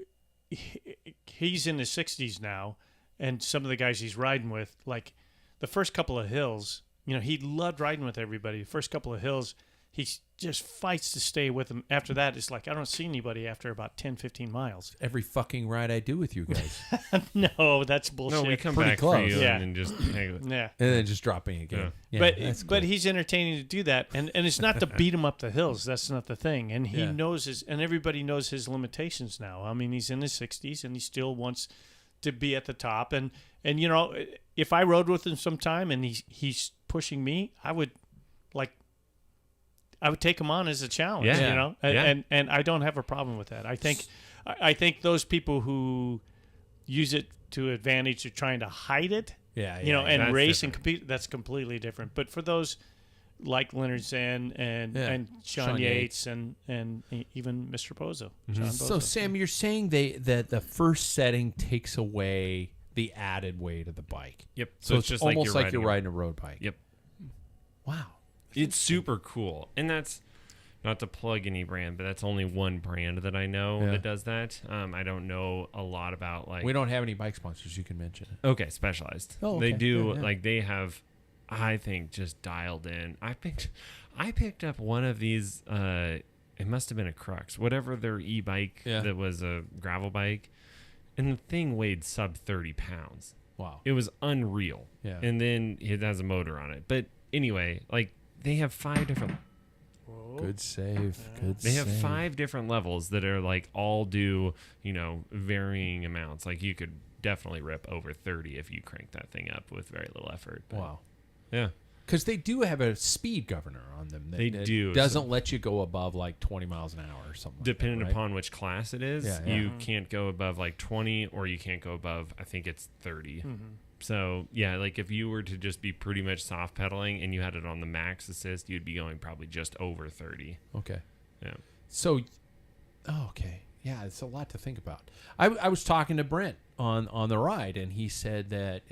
he's in his 60s now, and some of the guys he's riding with, like the first couple of hills, you know, he loved riding with everybody. The first couple of hills, he just fights to stay with them. After that, it's like I don't see anybody after about 10, 15 miles. Every fucking ride I do with you guys. No, that's bullshit. No, we come Pretty back close. for you Yeah. and just hang. Yeah. And then just dropping again. Yeah, that's But cool. he's entertaining to do that, and it's not to beat him up the hills. That's not the thing. And he knows his, and everybody knows his limitations now. I mean, he's in his 60s, and he still wants to be at the top. And you know, if I rode with him sometime and he's pushing me, I would take him on as a challenge. Yeah. You know, and I don't have a problem with that. I think those people who use it to advantage are trying to hide it. You know, and That's race different. and compete, that's completely different. But for those like Leonard Zinn and Sean Yates and even Mr. Bozo. Sean So, Bozo. Sam, you're saying that the first setting takes away the added weight of the bike. Yep. So it's just almost like you're a- riding a road bike. Yep. Wow. It's super cool. And that's not to plug any brand, but that's only one brand that I know that does that. I don't know a lot about like. We don't have any bike sponsors you can mention. Okay, Specialized. Oh, They okay. do Yeah. like they have, I think, just dialed in. I picked up one of these. It must have been a Crux, whatever their e-bike that was a gravel bike, and the thing weighed sub 30 pounds. Wow. It was unreal. Yeah. And then it has a motor on it. But anyway, like they have 5 different. Good save. Good They have save. 5 different levels that are like all do, you know, varying amounts. Like you could definitely rip over 30 if you crank that thing up with very little effort. But Wow. yeah. Because they do have a speed governor on them. They that do. Doesn't let you go above like 20 miles an hour or something. Depending like that, right? upon which class it is, Yeah, yeah. you can't go above like 20 or you can't go above, I think it's 30. So, yeah, like if you were to just be pretty much soft pedaling and you had it on the max assist, you'd be going probably just over 30. Okay. Yeah. So, okay. Yeah, it's a lot to think about. I was talking to Brent on the ride, and he said that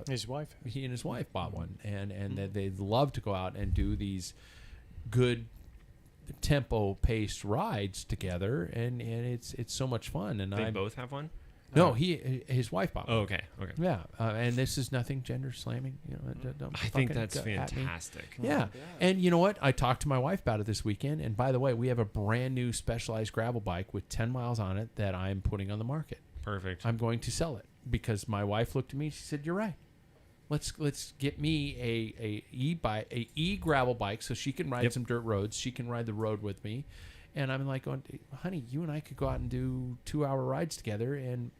his wife. he and his wife bought one, and that they'd love to go out and do these good tempo paced rides together, and it's so much fun. And They both have one? no, his wife bought one. Oh, okay. Okay. Yeah, and this is nothing gender slamming. You know, don't I think fucking that's go at me. fantastic. Yeah. And you know what? I talked to my wife about it this weekend. And by the way, we have a brand new Specialized gravel bike with 10 miles on it that I'm putting on the market. Perfect. I'm going to sell it because my wife looked at me. She said, "You're right. Let's get me a e gravel bike so she can ride some dirt roads. She can ride the road with me." And I'm like, going, "Honey, you and I could go out and do 2-hour rides together." And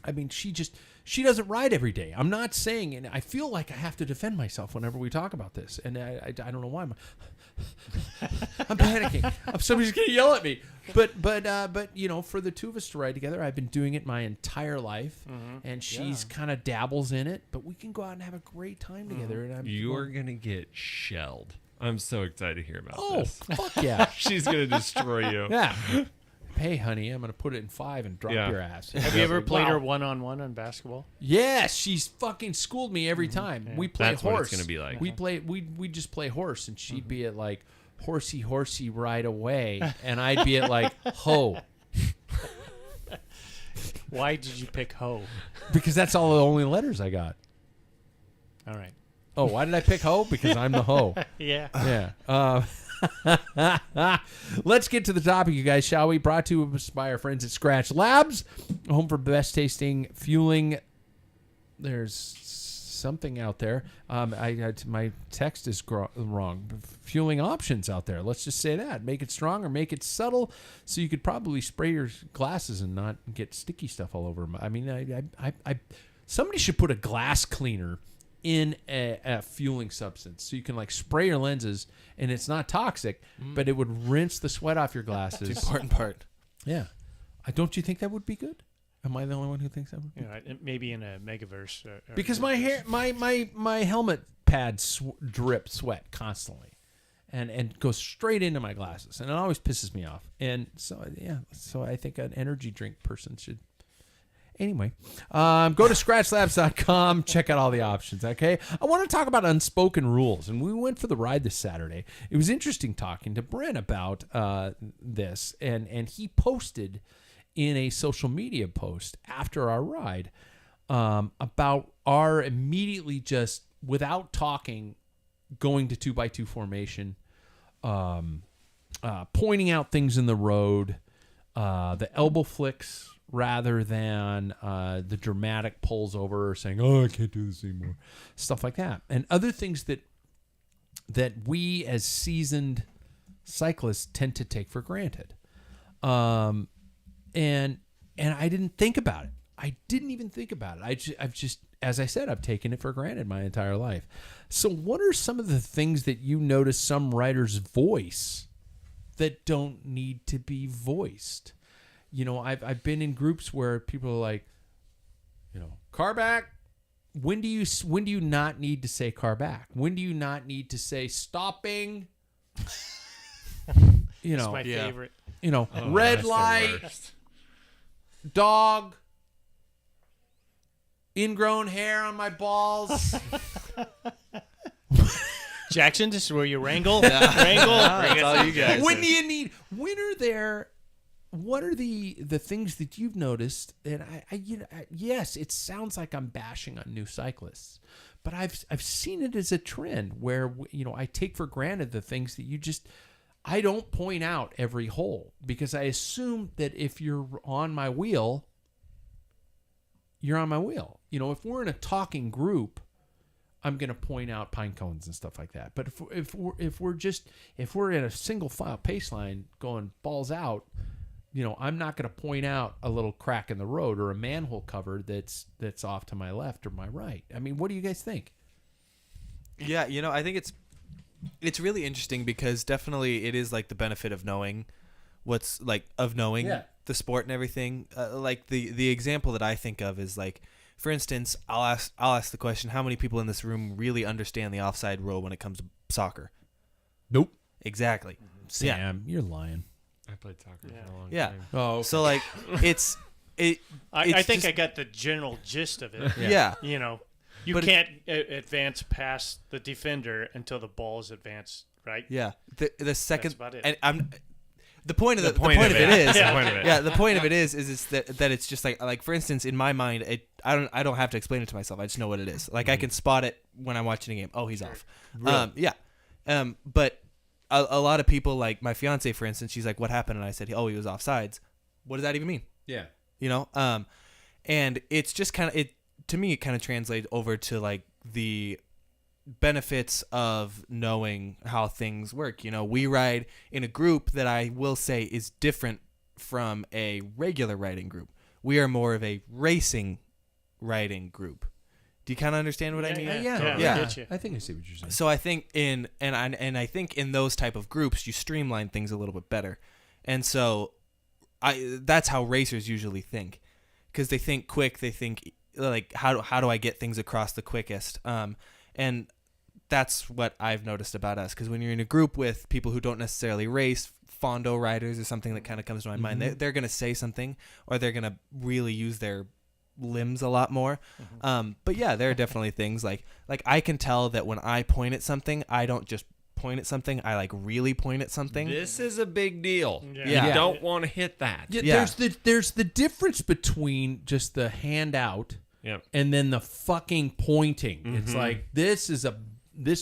I mean, she doesn't ride every day. I'm not saying, and I feel like I have to defend myself whenever we talk about this. And I don't know why I'm panicking. Somebody's going to yell at me. But you know, for the two of us to ride together, I've been doing it my entire life, and she's kind of dabbles in it. But we can go out and have a great time together. And You're going to get shelled. I'm so excited to hear about oh this. fuck yeah, She's going to destroy you. yeah. hey, honey, I'm going to put it in 5 and drop your ass. Have you ever played her one-on-one on basketball? Yes, she's fucking schooled me every time. Yeah. We play That's horse. what it's gonna be like. We just play horse, and she'd be at like horsey right away, and I'd be at like ho. Why did you pick ho? Because that's all the only letters I got. All right. Oh, why did I pick ho? Because I'm the ho. Yeah. Yeah. Let's get to the topic, you guys, shall we? Brought to us by our friends at Scratch Labs, home for best tasting fueling. There's something out there. My text is wrong. Fueling options out there. Let's just say that. Make it strong or make it subtle, so you could probably spray your glasses and not get sticky stuff all over them. I mean, somebody should put a glass cleaner in a fueling substance, so you can like spray your lenses, and it's not toxic, but it would rinse the sweat off your glasses. It's the important part. Yeah, don't you think that would be good? Am I the only one who thinks that would be? Yeah, maybe in a Megaverse. Because my hair, my helmet pads drip sweat constantly, and goes straight into my glasses, and it always pisses me off. And so I think an energy drink person should. Anyway, go to scratchlabs.com, check out all the options, okay? I want to talk about unspoken rules, and we went for the ride this Saturday. It was interesting talking to Brent about this, and he posted in a social media post after our ride about our immediately just, without talking, going to 2x2 formation, pointing out things in the road, the elbow flicks, rather than the dramatic pulls over or saying, oh, I can't do this anymore. Stuff like that. And other things that we as seasoned cyclists tend to take for granted. And I didn't think about it. I didn't even think about it. I've just, as I said, I've taken it for granted my entire life. So what are some of the things that you notice some riders voice that don't need to be voiced? You know, I've been in groups where people are like, you know, car back. When do you not need to say car back? When do you not need to say stopping? You know, my favorite. You know, red light, dog, ingrown hair on my balls. Jackson, this is where you wrangle. Wrangle. That's all you guys. When do you need? When are there? What are the things that you've noticed? And yes, it sounds like I'm bashing on new cyclists, but I've seen it as a trend where, you know, I take for granted the things that I don't point out every hole, because I assume that if you're on my wheel, you're on my wheel. You know, if we're in a talking group, I'm going to point out pine cones and stuff like that. But if we're in a single file pace line going balls out, you know, I'm not going to point out a little crack in the road or a manhole cover that's off to my left or my right. I mean, what do you guys think? Yeah, you know, I think it's really interesting, because definitely it is like the benefit of knowing the sport and everything. Like the example that I think of is like, for instance, I'll ask the question, how many people in this room really understand the offside rule when it comes to soccer? Nope. Exactly. Sam, you're lying. I played soccer for a long Yeah. time. Oh, okay. So like I think I got the general gist of it. Yeah. You know, you But can't advance past the defender until the ball is advanced, right? Yeah. The second, That's about it. and I'm the point of The the point point of of it it. is Yeah. The point of it. yeah, the point of it is it's that it's just like for instance, in my mind, I don't have to explain it to myself. I just know what it is. Like I can spot it when I'm watching a game. Oh, he's off. Really? But a lot of people, like my fiance, for instance, she's like, what happened? And I said, oh, he was offsides. What does that even mean? Yeah. You know? And it's just kind of, to me, it kind of translates over to like the benefits of knowing how things work. You know, we ride in a group that I will say is different from a regular riding group. We are more of a racing riding group. Do you kind of understand what I mean? Yeah. Yeah. I get you. I think I see what you're saying. So I think I think in those type of groups you streamline things a little bit better, and so that's how racers usually think, because they think quick. They think like how do I get things across the quickest? And that's what I've noticed about us, because when you're in a group with people who don't necessarily race, Fondo riders is something that kind of comes to my mind. They're going to say something, or they're going to really use their limbs a lot more. But yeah, there are definitely things like I can tell that when I point at something, I don't just point at something, I like really point at something. This is a big deal. Yeah. You don't want to hit that. Yeah. There's the difference between just the hand out and then the fucking pointing. It's like this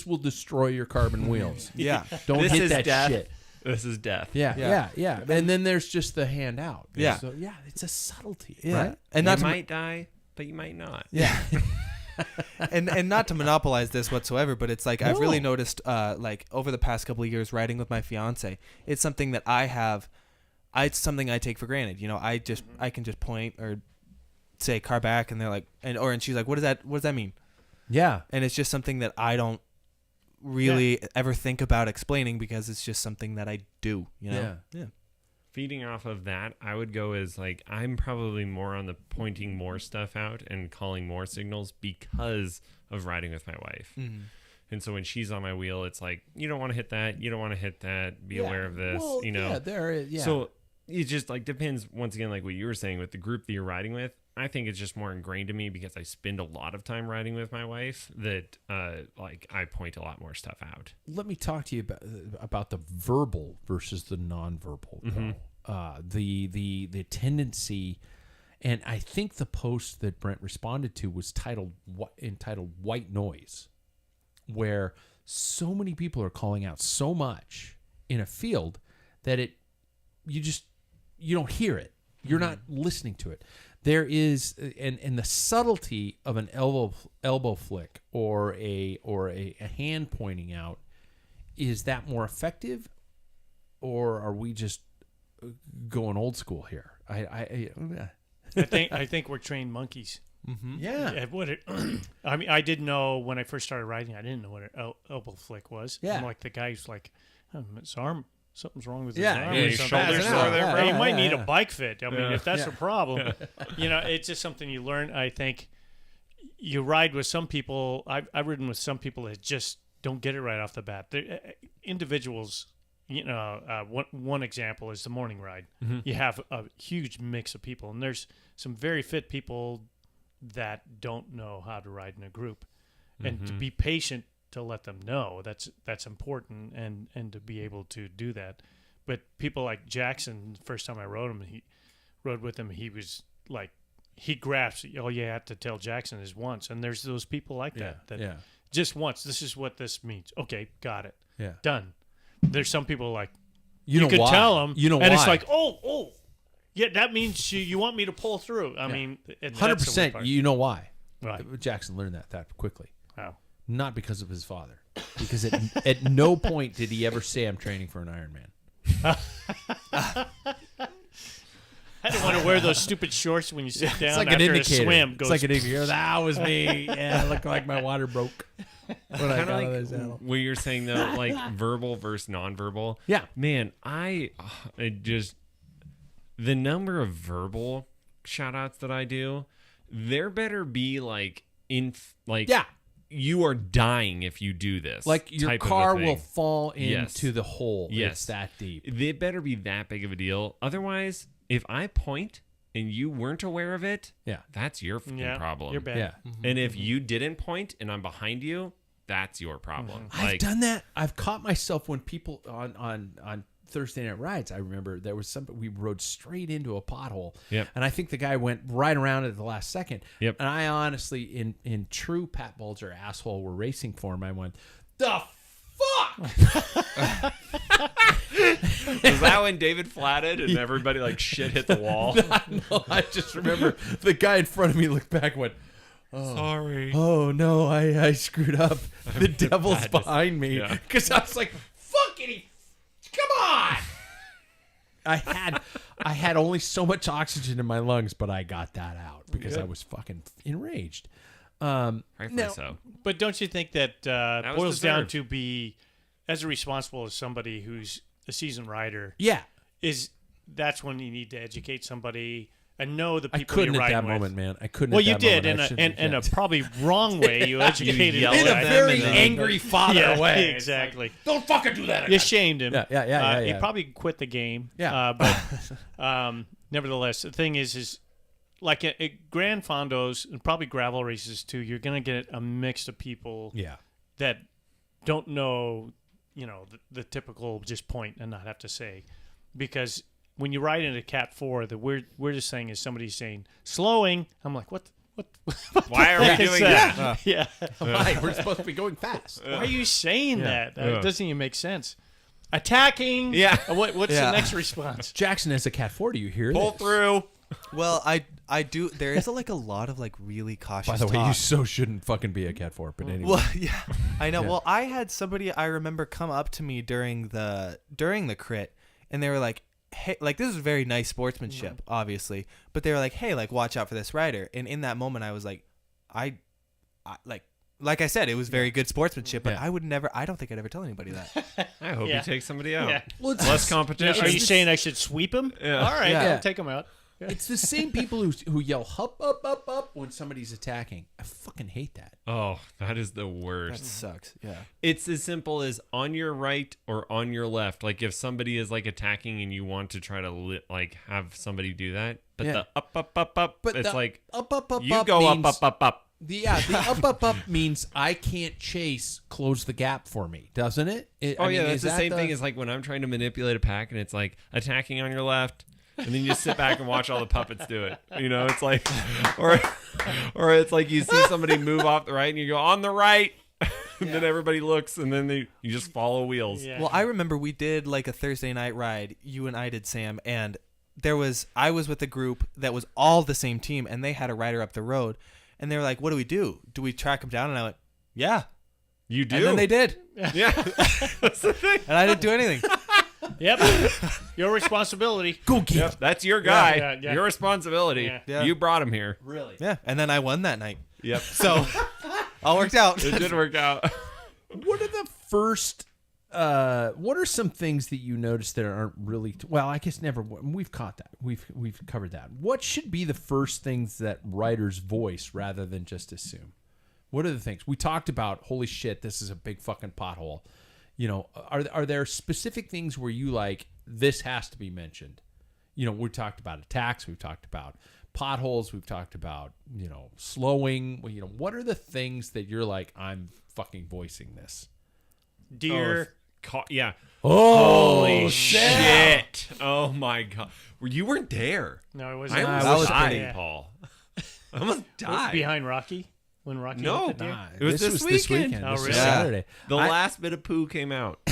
will destroy your carbon wheels. Yeah. Don't This hit is that death. shit. This is death. Yeah. And then there's just the hand out. Yeah. So yeah, it's a subtlety. Yeah. Right? And You not to, might die, but you might not. yeah. and not to monopolize this whatsoever, but it's like I've really noticed like over the past couple of years riding with my fiance, it's something that it's something I take for granted. You know, I can just point or say car back, and they're like, and she's like, what does that mean? Yeah. And it's just something that I don't really ever think about explaining, because it's just something that I do, you know? Yeah. Feeding off of that, I would go as like, I'm probably more on the pointing more stuff out and calling more signals because of riding with my wife. And so when she's on my wheel, it's like, you don't want to hit that. You don't want to hit that. Be aware of this, Well, you know? Yeah. So it just like depends, once again, like what you were saying with the group that you're riding with. I think it's just more ingrained to me because I spend a lot of time riding with my wife that like I point a lot more stuff out. Let me talk to you about the verbal versus the nonverbal. The tendency, and I think the post that Brent responded to was entitled "White Noise," where so many people are calling out so much in a field that you don't hear it. You're not listening to it. There is, and the subtlety of an elbow flick or a hand pointing out, is that more effective, or are we just going old school here? I think we're trained monkeys. Yeah. I mean, I didn't know when I first started riding. I didn't know what an elbow flick was. Yeah. I'm like the guy who's like, his arm. Something's wrong with his Yeah, arm. yeah, or his something. shoulders Yeah, sore there, bro. He might need Yeah. a bike fit. I mean, if that's Yeah. a problem, you know, it's just something you learn. I think you ride with some people. I've ridden with some people that just don't get it right off the bat. They're, individuals, you know, one example is the morning ride. You have a huge mix of people, and there's some very fit people that don't know how to ride in a group, and to be patient to let them know that's important, and to be able to do that. But people like Jackson, the first time I rode with him, he was like, he grasped, all you have to tell Jackson is once. And there's those people like that just once, this is what this means. Okay, got it. Yeah. Done. There's some people like, You know could why. tell them, You know and why. it's like, oh, yeah, that means you want me to pull through. I mean, and that's the weird 100%. part. You know why? Right. Jackson learned that quickly. Wow. Not because of his father. Because at no point did he ever say, I'm training for an Ironman. I don't want to wear those stupid shorts when you sit down It's like after an a indicator. swim. It's Goes, like an indicator. That was me. Yeah, it looked like my water broke when I Kind got of out like of the saddle. what you're saying though, like verbal versus nonverbal. Yeah. Man, the number of verbal shout outs that I do, there better be like Yeah. you are dying if you do this. Like your type of a car thing. will fall Yes. into the hole. Yes. It's that deep. It better be that big of a deal. Otherwise, if I point and you weren't aware of it, Yeah. that's your fucking problem. You're bad. Yeah. And if you didn't point and I'm behind you, that's your problem. I've done that. I've caught myself when people on Thursday night rides. I remember there was we rode straight into a pothole. Yep. And I think the guy went right around it at the last second. Yep. And I honestly, in true Pat Bulger asshole, we're racing for him. I went, the fuck? Was that when David flatted and everybody like shit hit the wall? No, I just remember the guy in front of me looked back and went, Sorry. oh no, I screwed up. The devil's behind me. Yeah. Because I was like, fucking, come on. I had only so much oxygen in my lungs, but I got that out because I was fucking enraged. Rightfully so. But don't you think that was boils down deserved. to be as responsible as somebody who's a seasoned rider? Yeah. That's when you need to educate somebody and know the I people couldn't you're at riding that with. moment, man. I couldn't. Well, at you that did moment. in a probably wrong way. You educated yelled him. at in a them very and then- angry father Yeah, way. exactly. Don't fucking do that You again. shamed him. Yeah. He probably quit the game. Yeah. But nevertheless, the thing is like at Grand Fondos and probably gravel races too, you're gonna get a mix of people Yeah. that don't know, the typical just point and not have to say, because when you ride into Cat 4, the weirdest thing is somebody saying slowing. I'm like, what? Why are we doing that? Yeah. Right, we're supposed to be going fast. Why are you saying that? Yeah. It doesn't even make sense. Attacking. Yeah. What's Yeah. the next response? Jackson, as a Cat 4, do you hear Pull this? through. Well, I do. There is a lot of like really cautious. By the way, talk. you so shouldn't fucking be a Cat 4, but anyway. Well, yeah, I know. Yeah. Well, I had somebody I remember come up to me during the crit, and they were like, "Hey, like this is very nice sportsmanship, obviously," but they were like, "Hey, like watch out for this rider." And in that moment, I was like, I like I said, it was very good sportsmanship, but Yeah. I would never. I don't think I'd ever tell anybody that. I hope Yeah. you take somebody out. Yeah. Well, it's, Less competition. Are you saying I should sweep him? Yeah. All right, Yeah. I'll take him out. it's the same people who yell "hup, up, up, up" when somebody's attacking. I fucking hate that. Oh, that is the That worst. sucks. Yeah. It's as simple as on your right or on your left. Like if somebody is like attacking and you want to try to like have somebody do that, but Yeah. the up, up, But it's the like up, up, up, you up go means, up. The up means I can't chase. Close the gap for me, doesn't it? Oh yeah, that's is the that same thing as like when I'm trying to manipulate a pack and it's like attacking on your left. And then you just sit back and watch all the puppets do it. It's like, or it's like you see somebody move off the right and you go on the right, and then everybody looks and then you just follow wheels. Yeah. Well, I remember we did like a Thursday night ride. You and I did, Sam, and I was with a group that was all the same team, and they had a rider up the road, and they were like, "What do we do? Do we track him down?" And I went, "Yeah." You do. And then they did, Yeah, that's the thing. and I didn't do anything. Yep. Your responsibility. go get Yep, that's your guy. Yeah. Your responsibility. Yeah. Yeah. You brought him here. really. Yeah, and then I won that night, Yep. so all worked out. It did work out. What are the first? What are some things that you noticed that aren't really? Well, I guess never. We've caught that. We've covered that. What should be the first things that riders voice rather than just assume? What are the things we talked about? Holy shit, this is a big fucking pothole. Are there specific things where you like this has to be mentioned? We talked about attacks. We've talked about potholes. We've talked about slowing. What are the things that you're like? I'm fucking voicing this. Deer. Yeah. Oh, Holy shit. Oh my god. You weren't there. No, it wasn't. I that almost was died, pretty- Paul. I almost died. Behind Rocky. When Rocky No. hit the deer? Nah, It was this weekend. Oh, This really? was Yeah. Saturday. The last bit of poo came out. I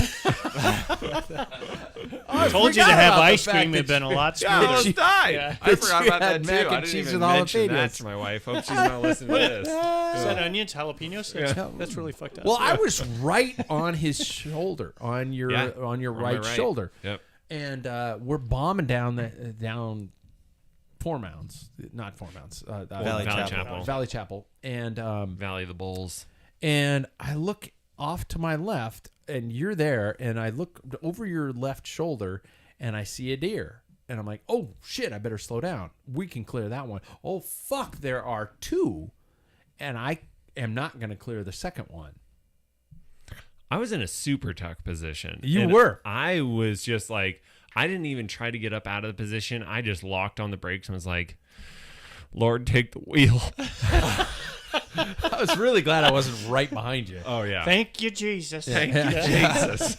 told you to forgot have about the ice fact cream. that It'd been a lot Yeah, I smoother. almost died. Yeah. I forgot you about had that mac too. and I didn't cheese even with mention that jalapenos. to my wife. Hope she's not listening to this. Is that onions, jalapenos? That's really fucked up. Well, I was right on his shoulder, on your Yeah, on your on my right, shoulder, Yep. and we're bombing down 4 mounds, not 4 mounds, Valley Chapel. Valley Chapel, and Valley of the Bulls. and I look off to my left, and you're there, and I look over your left shoulder, and I see a deer, and I'm like, oh shit, I better slow down. We can clear that one. Oh fuck, there are 2, and I am not going to clear the second one. I was in a super tuck position. You and were. I was just like, I didn't even try to get up out of the position. I just locked on the brakes and was like, Lord, take the wheel. I was really glad I wasn't right behind you. Oh, yeah. Thank you, Jesus. Thank you, Jesus.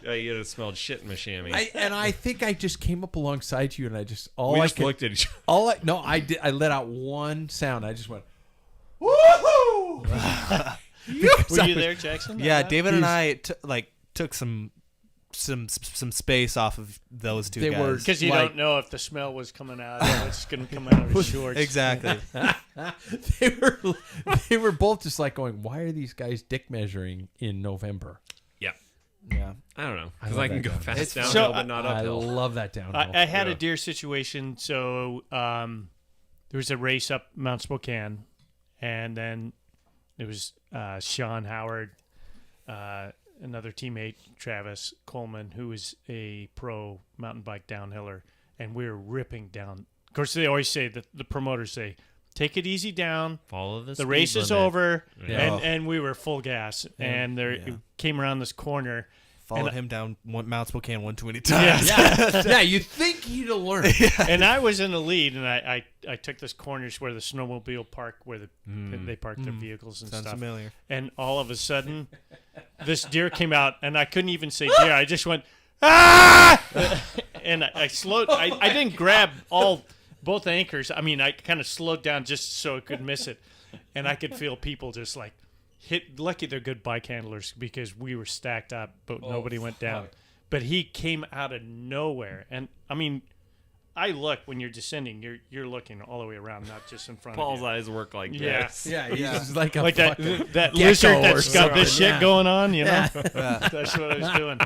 Yeah, you'd have smelled shit in my chamois. I think I just came up alongside you, and I just we just looked at each other. I did. I let out one sound. I just went, woohoo! Were you there, Jackson? Yeah, David and I took some space off of those two They guys. were- Because you Like- don't know if the smell was coming out or it's going to come out of his shorts. Exactly. they were both just like going, why are these guys dick measuring in November? Yeah. Yeah. I don't know. I Because love I can that go down. fast It's- downhill, So, but not I uphill. love that downhill. I had Yeah. a deer situation. So there was a race up Mount Spokane, and then it was Sean Howard, another teammate, Travis Coleman, who is a pro mountain bike downhiller, and we were ripping down Of course, they always say that the promoters say, "Take it easy down. Follow the The race is limit." over." Yeah. And we were full gas, and there Yeah. it came around this corner. Followed him down Mount Spokane one too many times. Yeah, you think he'd have learned. And I was in the lead, and I took this corners where the snowmobile park, where they park their vehicles and Sounds stuff. familiar. And all of a sudden, this deer came out, and I couldn't even say deer. I just went, ah! And I slowed. I didn't grab both anchors. I mean, I kind of slowed down just so I could miss it. And I could feel people just like hit. Lucky they're good bike handlers because we were stacked up, but nobody went down. But he came out of nowhere. And, I mean, I look when you're descending, you're looking all the way around, not just in front Paul's of you. eyes work like Yeah. this. Yeah, he's just like a Like fucking that gecko lizard or that's got this something. shit Yeah. going on, you know? That's what I was doing.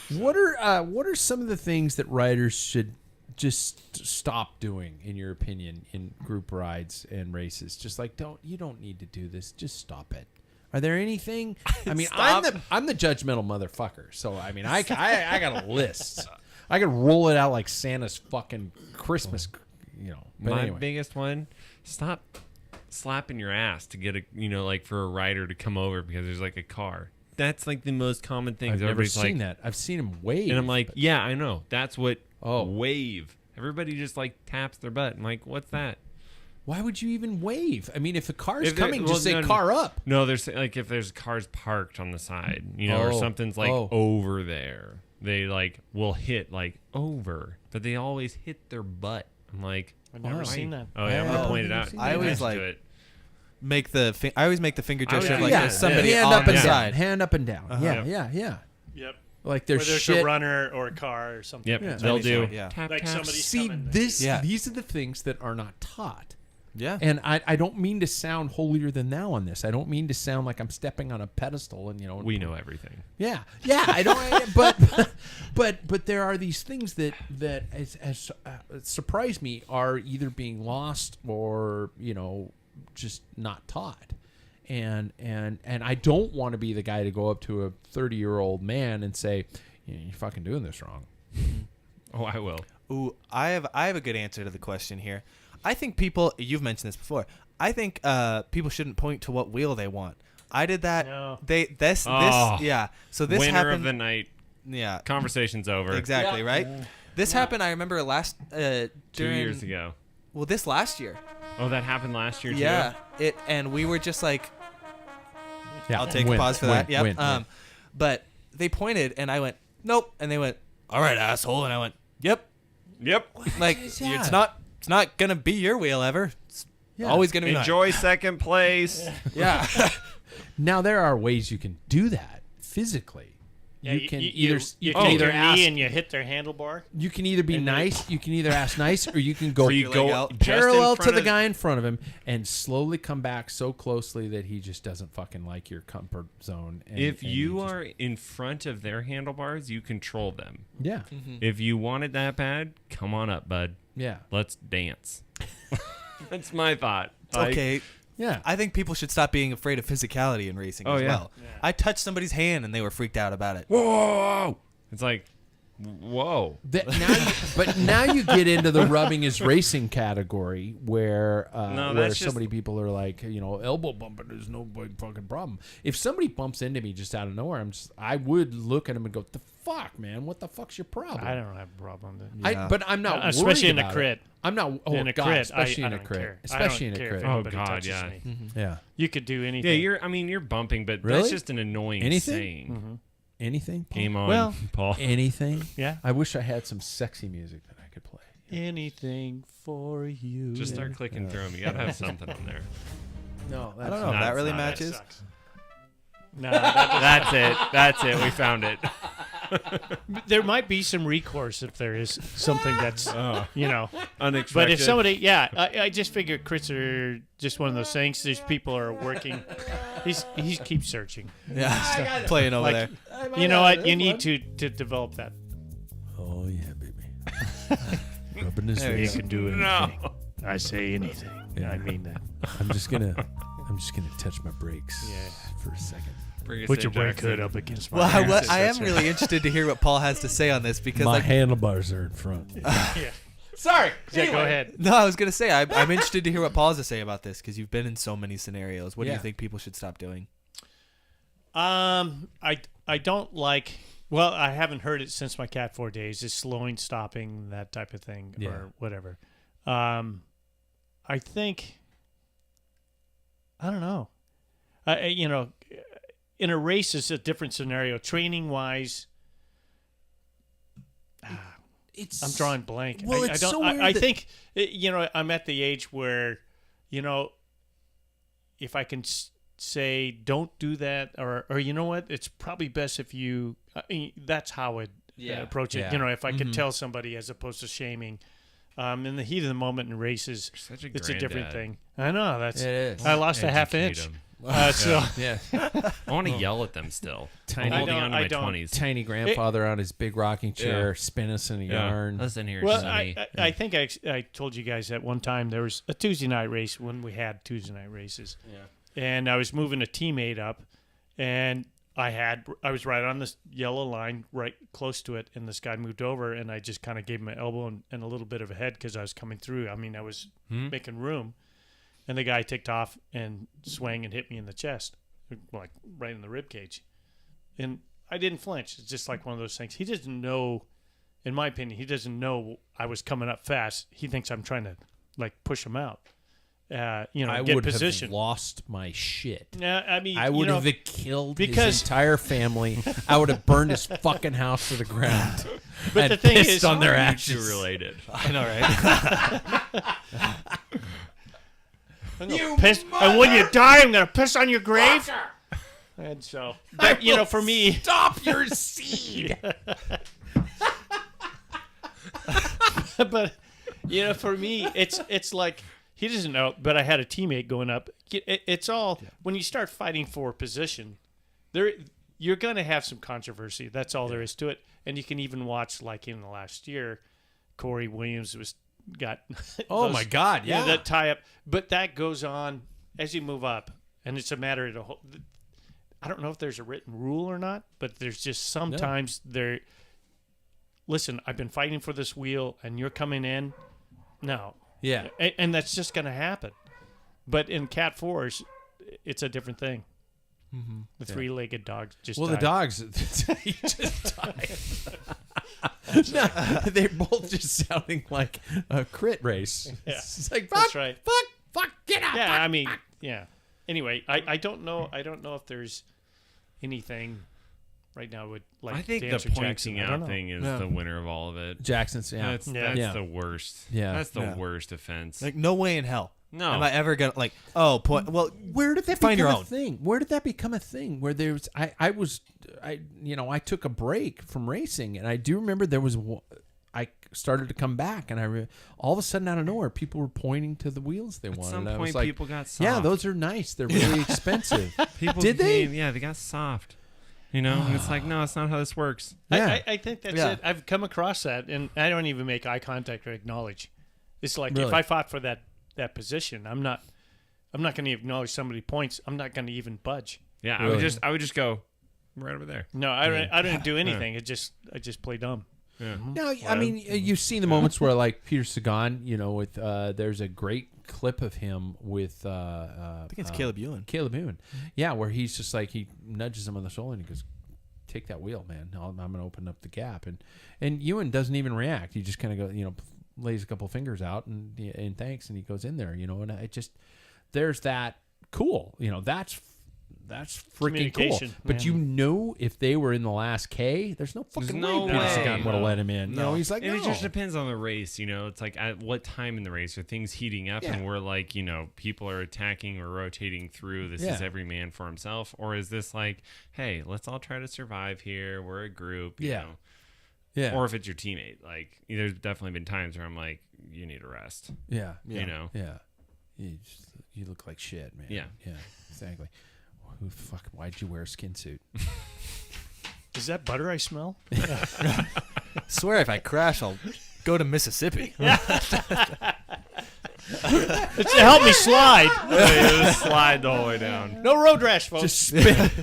What are some of the things that riders should just stop doing, in your opinion, in group rides and races? Just like you don't need to do this. Just stop it. Are there anything? I mean, I'm the judgmental motherfucker. So I mean, I got a list. I could roll it out like Santa's fucking Christmas, you know. But My anyway. biggest one: stop slapping your ass to get like for a rider to come over because there's like a car. That's like the most common thing. I've never Everybody's seen like, that. I've seen him wave. and I'm like, yeah, I know. That's what Oh. wave. Everybody just like taps their butt. I'm like, what's that? why would you even wave? I mean, if a car's If there- coming, well, just say no, no. car up. No, there's like if there's cars parked on the side, or Oh. something's like Oh. over there, they like will hit like over, but they always hit their butt. I'm like, I've never Oh. seen that. oh yeah, I'm gonna Oh. point it out. I Pay always attention like- to it. I always make the finger gesture yeah, like yeah, there's somebody hand on up the and down. side. Hand up and down. Uh-huh. Yeah. Yep. Like Where there's there's shit. a runner or a car or something. Yep, Yeah. they'll do. Yeah. Tap, Like tap. somebody- See, coming. these Yeah. are the things that are not taught. Yeah. And I don't mean to sound holier than thou on this. I don't mean to sound like I'm stepping on a pedestal and We know everything. Yeah. I don't. But there are these things that as surprise me are either being lost or just not taught. And I don't want to be the guy to go up to a 30-year-old man and say, you're fucking doing this wrong. Oh, I will. Ooh, I have a good answer to the question here. I think you've mentioned this before. I think people shouldn't point to what wheel they want. I did that. No. This Oh. yeah. So this Winner happened of the night. yeah. Conversation's over. Exactly, right? This happened I remember last 2 years ago. Well, this last year. Oh, that happened last year too. Yeah. And we were just like Yeah, I'll take a pause for that. Yep. But they pointed and I went, "Nope." And they went, "All right, asshole." And I went, "Yep." Yep. Like is that? it's not going to be your wheel ever. It's always going to be mine. Enjoy second place. Yeah. Now there are ways you can do that physically. Yeah, you can you can take either your ask, knee and you hit their handlebar. you can either be and then- nice, you can either ask nice, or you can go So you Your go leg out. just in parallel to front the of- guy in front of him and slowly come back so closely that he just doesn't fucking like your comfort zone. And, If and you just- are in front of their handlebars, you control them. yeah, If you want it that bad, come on up, bud. yeah, Let's dance. That's my thought. Like, Okay. yeah. I think people should stop being afraid of physicality in racing Oh, as yeah. well. Yeah. I touched somebody's hand and they were freaked out about it. Whoa! It's like, whoa. But now you get into the rubbing is racing category where No, where that's so just- many people are like, elbow bumping is no big fucking problem. If somebody bumps into me just out of nowhere, I would look at him and go, "The fuck, man? What the fuck's your problem?" I don't have a problem with it. Yeah. But I'm not worried Especially in a about crit. it. I'm not. Oh in a God, crit, especially I in a don't crit, care. especially I in don't a care crit. if anybody Oh, God, touches yeah. me. Yeah. You could do anything. Yeah, you're bumping, but Really? that's just an annoying Anything? saying. Anything? Paul? Game on, Well- Paul. Anything? Yeah. I wish I had some sexy music that I could play. Anything for you. Just start clicking through them. You gotta have something on there. No, I don't know if not- that really not- matches. That sucks. No, that That's it. That's it. We found it. there might be some recourse if there is something that's Unexpected. But if somebody, I just figure crits are just one of those things. There's people are working. He keeps searching. Yeah. Playing over Like, there. You know what? You need to develop that. Oh yeah, baby. Rubbing his There you face. You can do anything. No. I say anything. Yeah. I mean that. I'm just gonna touch my brakes Yeah. for a second. Bring us Put in, your brake Jackson. hood up against my Well, ears. I am really interested to hear what Paul has to say on this because My like handlebars are in front. Yeah. Sorry. Yeah, go ahead. No, I was gonna say I'm interested to hear what Paul has to say about this because you've been in so many scenarios. What do you think people should stop doing? I don't like. Well, I haven't heard it since my Cat 4 days. Is slowing, stopping, that type of thing, or whatever. I think. I don't know. In a race, it's a different scenario. Training wise, I'm drawing blank. Well, I it's don't. so weird I that- think I'm at the age where, if I can say don't do that, or you know what, it's probably best if you. That's how I approach it. Yeah. If I could tell somebody as opposed to shaming. In the heat of the moment in races, Such a it's a different granddad. thing. I know It is. I lost a half Educate inch. 'em. So Yeah. I want to yell at them still. Tiny- I'm holding I on to my don't- 20s. Tiny grandfather on his big rocking chair, spin us in a yarn. Listen here, well, sonny. I think I told you guys at one time there was a Tuesday night race when we had Tuesday night races. Yeah. And I was moving a teammate up, and I was right on this yellow line, right close to it, and this guy moved over, and I just kind of gave him an elbow and a little bit of a head because I was coming through. I mean, I was making room, and the guy ticked off and swung and hit me in the chest, like right in the rib cage, and I didn't flinch. It's just like one of those things. He doesn't know, in my opinion, he doesn't know I was coming up fast. He thinks I'm trying to like push him out. I Get would position. have lost my shit. Yeah, I mean, I would have killed his because- entire family. I would have burned his fucking house to the ground. But and the thing pissed is, on their You ashes. two related. I know, right? I'm gonna piss, and when you die, I'm gonna piss on your grave. And so, but for me, Stop your seed. but for me, it's like he doesn't know. But I had a teammate going up. It's all when you start fighting for position, you're gonna have some controversy. That's all there is to it. And you can even watch, like in the last year, Corey Williams got. Oh my God! Yeah. that tie up. But that goes on as you move up, and it's a matter of the whole. I don't know if there's a written rule or not, but there's just sometimes there. Listen, I've been fighting for this wheel, and you're coming in. No. Yeah. And that's just going to happen. But in Cat 4s, it's a different thing. Mm-hmm. The three-legged dogs just Well, died. the dogs he just died. No, they're both just sounding like a crit race. Yeah. It's like That's fuck, right. fuck, get up. Yeah, fuck, I mean, fuck. yeah. Anyway, I don't know. I don't know if there's anything right now would like. I think to the answer pointing Jackson. I don't out know. thing is Yeah. the winner of all of it. Jackson's That's Yeah. the worst. Yeah. That's the Yeah. worst offense. Like, no way in hell. No. Am I ever gonna point? Well, Where did that Find become your a own. thing? Where did that become a thing? Where there's, I took a break from racing, and I do remember there was, I started to come back, and all of a sudden out of nowhere, people were pointing to the wheels they At wanted. some I was point, like, people got soft. yeah, those are nice. They're really expensive. people Did they? became- Yeah, they got soft. And it's like, no, that's not how this works. Yeah. I think that's Yeah. it. I've come across that, and I don't even make eye contact or acknowledge. It's like Really? if I fought for that position, I'm not going to acknowledge somebody points. I'm not going to even budge. Yeah, Really? I would just go right over there. No, I don't do anything. I just play dumb. Yeah. No, I mean, you've seen the moments where, like, Peter Sagan, with there's a great clip of him with I think it's Caleb Ewan. Caleb Ewan. Yeah, where he's just like, he nudges him on the shoulder and he goes, take that wheel, man. I'm going to open up the gap. And Ewan doesn't even react. He just kind of go, lays a couple fingers out and thanks, and he goes in there, and I just, there's that cool, that's freaking cool. Communication, But if they were in the last K, there's no fucking no way Peter way. Sagan would have let him in. No. He's like, And no. it just depends on the race, It's like at what time in the race are things heating up, Yeah. and we're like, people are attacking or rotating through. This Yeah. is every man for himself, or is this like, hey, let's all try to survive here. We're a group, you Yeah. know? Yeah. Or if it's your teammate, like there's definitely been times where I'm like, you need a rest, Yeah. you know? Yeah. You look like shit, man. Yeah. Yeah. Exactly. Who the fuck? Why'd you wear a skin suit? Is that butter I smell? Swear if I crash, I'll go to Mississippi. It's to help me slide. Just slide the whole way down. No road rash, folks. Just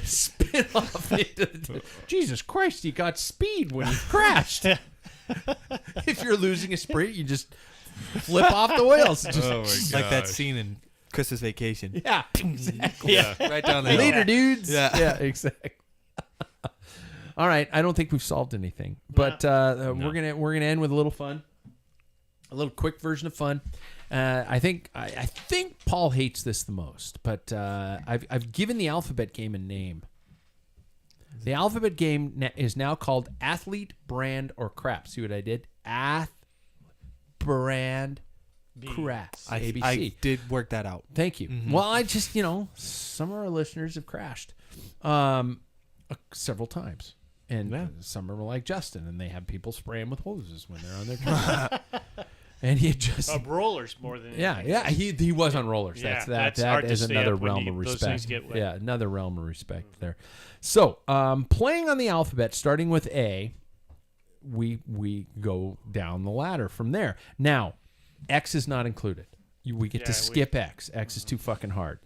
spin off into the, Jesus Christ, you got speed when you crashed. If if you're losing a sprint, you just flip off the wheels. Just, Oh my Like that gosh. scene in Christmas Vacation. yeah, exactly. Yeah, right down there. Later, dudes. Yeah. Exactly. All right, I don't think we've solved anything, but we're gonna end with a little fun, a little quick version of fun. I think Paul hates this the most, but I've given the alphabet game a name. The alphabet game is now called Athlete, Brand, or Crap. See what I did? Brand, Crap. ABC. I did work that out. Thank you. Mm-hmm. Well, I just, some of our listeners have crashed several times. And some of them are like Justin, and they have people spray them with hoses when they're on their turn. And he just... rollers more than anything. Yeah, he was on rollers. Yeah, that hard to is stay another up when realm of those respect. things get wet. Yeah, another realm of respect there. So, playing on the alphabet, starting with A, we go down the ladder from there. Now, X is not included. We get to skip X. X is too fucking hard.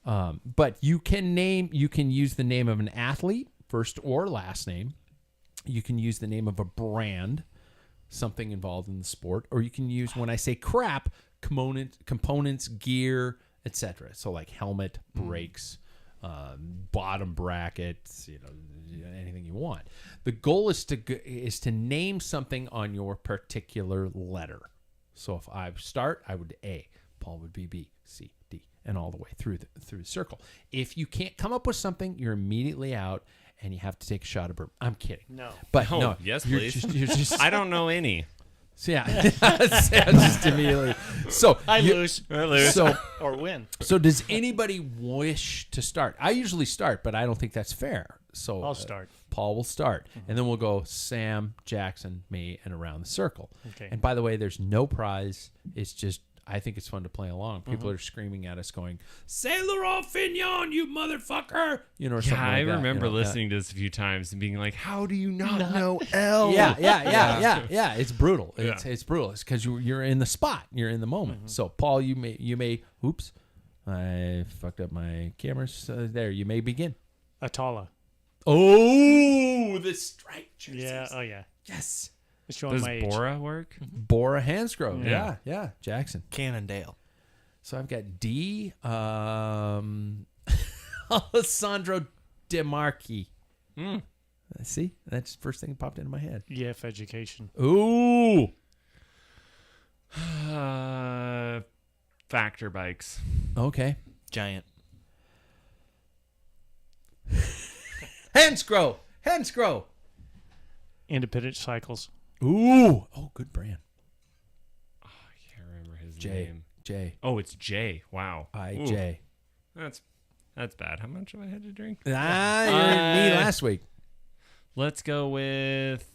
But you can use the name of an athlete, first or last name. You can use the name of a brand, something involved in the sport, or you can use, when I say crap, components, gear, etc. So like helmet, brakes, bottom brackets, anything you want. The goal is to name something on your particular letter. So if I start, I would A. Paul would be B, C, D, and all the way through the circle. If you can't come up with something, you're immediately out, and you have to take a shot of bourbon. I'm kidding. No. But Oh, no. yes, you're please. You're just I don't know any. so yeah. Just immediately. So I lose. So Or win. so does anybody wish to start? I usually start, but I don't think that's fair. So I'll start. Paul will start, and then we'll go Sam, Jackson, me, and around the circle. Okay. And by the way, there's no prize. It's just I think it's fun to play along. People are screaming at us, going, "Saint Laurent Fignon, you motherfucker!" Or Yeah, something I like that, remember yeah. listening to this a few times and being like, "How do you not know L?" Yeah. It's brutal. Yeah. It's brutal. It's because you're in the spot. You're in the moment. So Paul, you may. Oops, I fucked up my cameras. There, you may begin. Atala. Oh, the strike jerseys. Yeah. Oh yeah. Yes. It's showing Does my age. Bora work? Bora Hansgrohe. Yeah. Yeah. Jackson. Cannondale. So I've got D. Alessandro De Marchi. See, that's the first thing that popped into my head. EF education. Ooh. Factor bikes. Okay. Giant. Hansgrohe. Independent cycles. Ooh. Oh, good brand. I can't remember his J. name. J. Oh, it's J. Wow. Ooh, J. That's bad. How much have I had to drink? You're me last week. Let's go with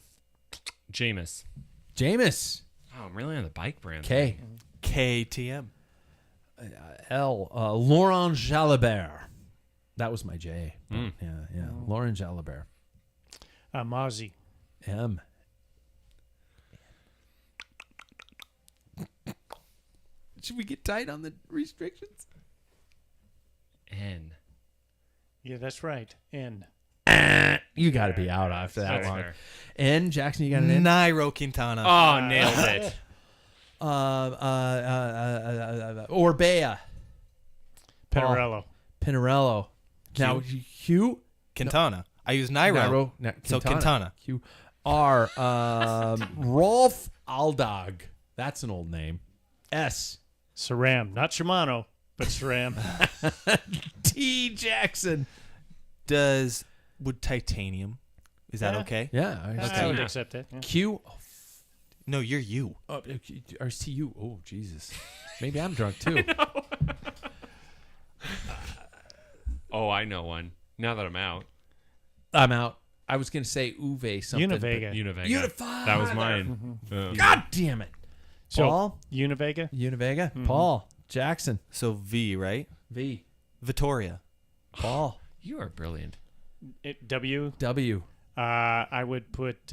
Jameis. Jameis. Oh, I'm really on the bike brand. K. KTM. L. Laurent Jalabert. That was my J. Yeah. Laurent Jalabert. Mozzie. M. Should we get tight on the restrictions? N. Yeah, that's right. N. You got to be out after that That's long. fair. N. Jackson, you got an N? Nairo Quintana. Oh, nailed it. Orbea. Pinarello. Pinarello. Now, Hugh. Quintana. I use Nairo. So Quintana. Q. R. Rolf Aldag. That's an old name. S. Saram. Not Shimano, but Saram. T. Jackson. Would titanium? Is that Yeah. okay? Yeah. I would accept that. Yeah. Q. No, you're you. Or is T-U? Oh, Jesus. Maybe I'm drunk too. Oh, I know one. Now that I'm out. I'm out. I was going to say Uwe something. Univega. Univega. Unify. That was mine. God damn it. So, Paul. Univega. Univega. Paul. Jackson. So V, right? V. Vittoria. Paul. You are brilliant. W. W. I would put.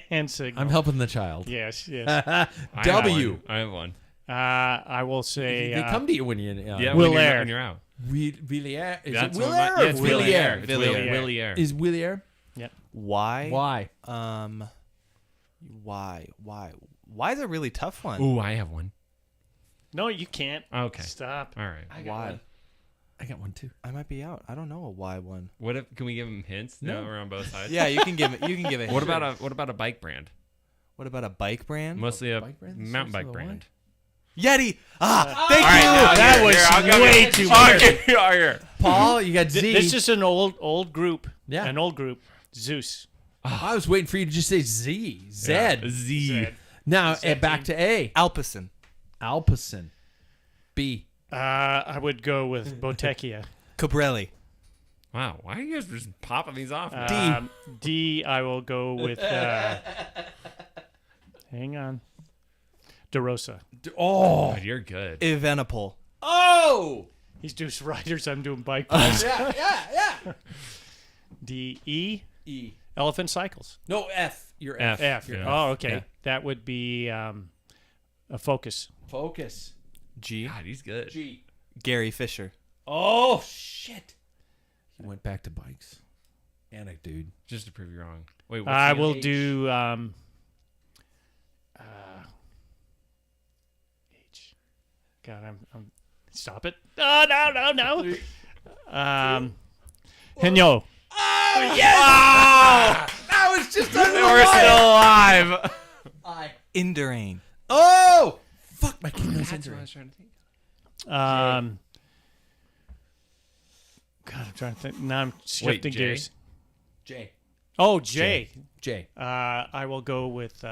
Hand signal. I'm helping the child. Yes. W. I have one. I will say. They come to you when you. Yeah, Will when Air. you're out. Villiers. Is That's it one Willier of or my- yeah, it's Villiers? Villiers. It's Villiers. Villiers. Is Willier? Yep. Why? Why? Why is a really tough one? Ooh, I have one. No, you can't. Okay. Stop. All right. Why? I got one too. I might be out. I don't know a why one. What if? Can we give them hints? No, we're on both sides. Yeah, you can give it. You can give it. What about a bike brand? What about a bike brand? Mostly a bike brand? mountain bike Starts with a brand. Yeti. Thank All right, you. now That here, was here, I'll go way with- too Oh, much. here. Paul, you got Z. This is an old group. Yeah. An old group. Zeus. I was waiting for you to just say Z. Z. Yeah, Z. Zed. Now Zed back to A. Alpecin. Alpecin. B. I would go with Bottecchia. Cabrelli. Wow, why are you guys just popping these off? D. I will go with. Hang on. DeRosa. Oh. God, you're good. Evenepoel. Oh. He's doing riders. I'm doing bike rides. Yeah. D. E. E. Elephant Cycles. No, F. You're F. F. Yeah. Oh, okay. Yeah. That would be a Focus. Focus. G. God, he's good. G. Gary Fisher. Oh, shit. He went back to bikes. Anec, dude. Just to prove you wrong. Wait, what's I the will H? do H. God, I'm. Stop it! Oh, no! Henyo. Oh, yes! That was just under the We're wire. still alive. I. Indurain. Oh! Fuck, my kid knows That's what I injury. was trying to think. God, I'm trying to think. Now I'm shifting J? gears. J. Oh, J. J. I will go with.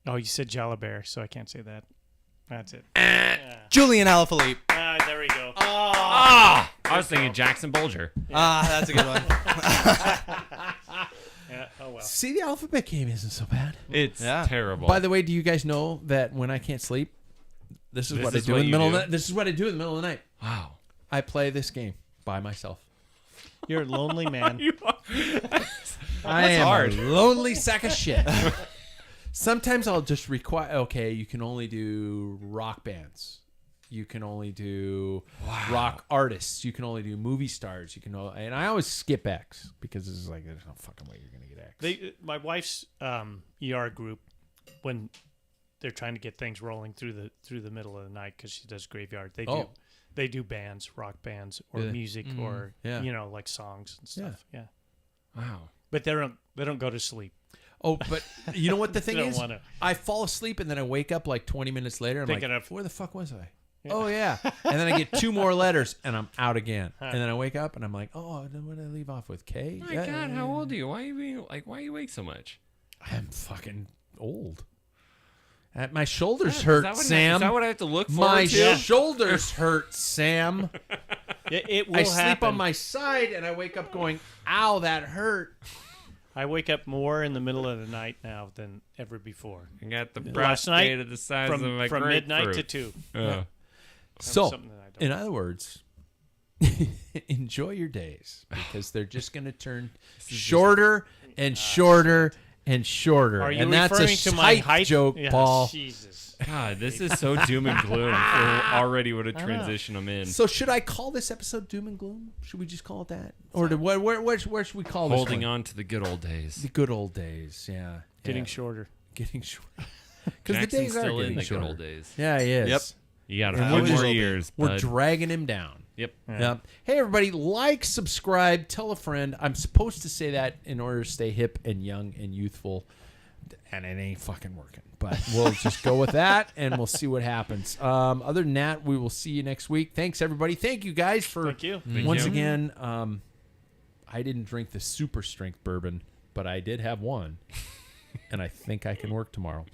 Oh, you said Jalabert, so I can't say that. That's it. Julian Alaphilippe. There we go. I was thinking Jackson Bolger. That's a good one. Yeah. Oh well. See, the alphabet game isn't so bad. It's Yeah. terrible. By the way, do you guys know that when I can't sleep, this is This what I is do what in the you middle do? of the This is what I do in the middle of the night. wow. I play this game by myself. You're a lonely man. I am hard. a lonely sack of shit. Sometimes I'll just require. Okay, you can only do rock bands. You can only do rock artists. You can only do movie stars. And I always skip X because this is like there's no fucking way you're gonna get X. My wife's ER group, when they're trying to get things rolling through the middle of the night because she does graveyard. They do bands, rock bands, or Really? music, or Yeah. like songs and stuff. Yeah. Wow. But they don't go to sleep. Oh, but you know what the thing Don't is? wanna- I fall asleep and then I wake up like 20 minutes later. I'm Thinking like, of- where the fuck was I? Oh, yeah. And then I get 2 more letters and I'm out again. Huh. And then I wake up and I'm like, oh, then what did I leave off with? K? My God, how old are you? Why are you being why are you awake so much? I'm fucking old. My shoulders Is hurt, that what Sam. Is that what I have to look forward My to? shoulders hurt, Sam. It will I sleep happen. on my side and I wake up going, ow, that hurt. I wake up more in the middle of the night now than ever before. I got the Last night, prostate the size of my from midnight to grapefruit. 2. So, something that I don't in other words, enjoy your days because they're just going to turn shorter and shorter and shorter. Are you and that's referring a to my height joke, Yeah, Paul. Jesus. God, this is so doom and gloom for already what a transition I'm in. So should I call this episode Doom and Gloom? Should we just call it that? Or where should we call this Holding one? on to the good old days. The good old days, yeah. Getting Yeah. shorter. Getting shorter. Because the Jackson's days are still getting in the shorter. good old days. Yeah, he is. Yep. You got a And few we're more just- years. We're bud. dragging him down. Yep. Yeah. Hey, everybody, like, subscribe, tell a friend. I'm supposed to say that in order to stay hip and young and youthful, and it ain't fucking working. But we'll just go with that, and we'll see what happens. Other than that, we will see you next week. Thanks, everybody. Thank you, guys, for Thank you. once you. again. I didn't drink the super strength bourbon, but I did have one, and I think I can work tomorrow.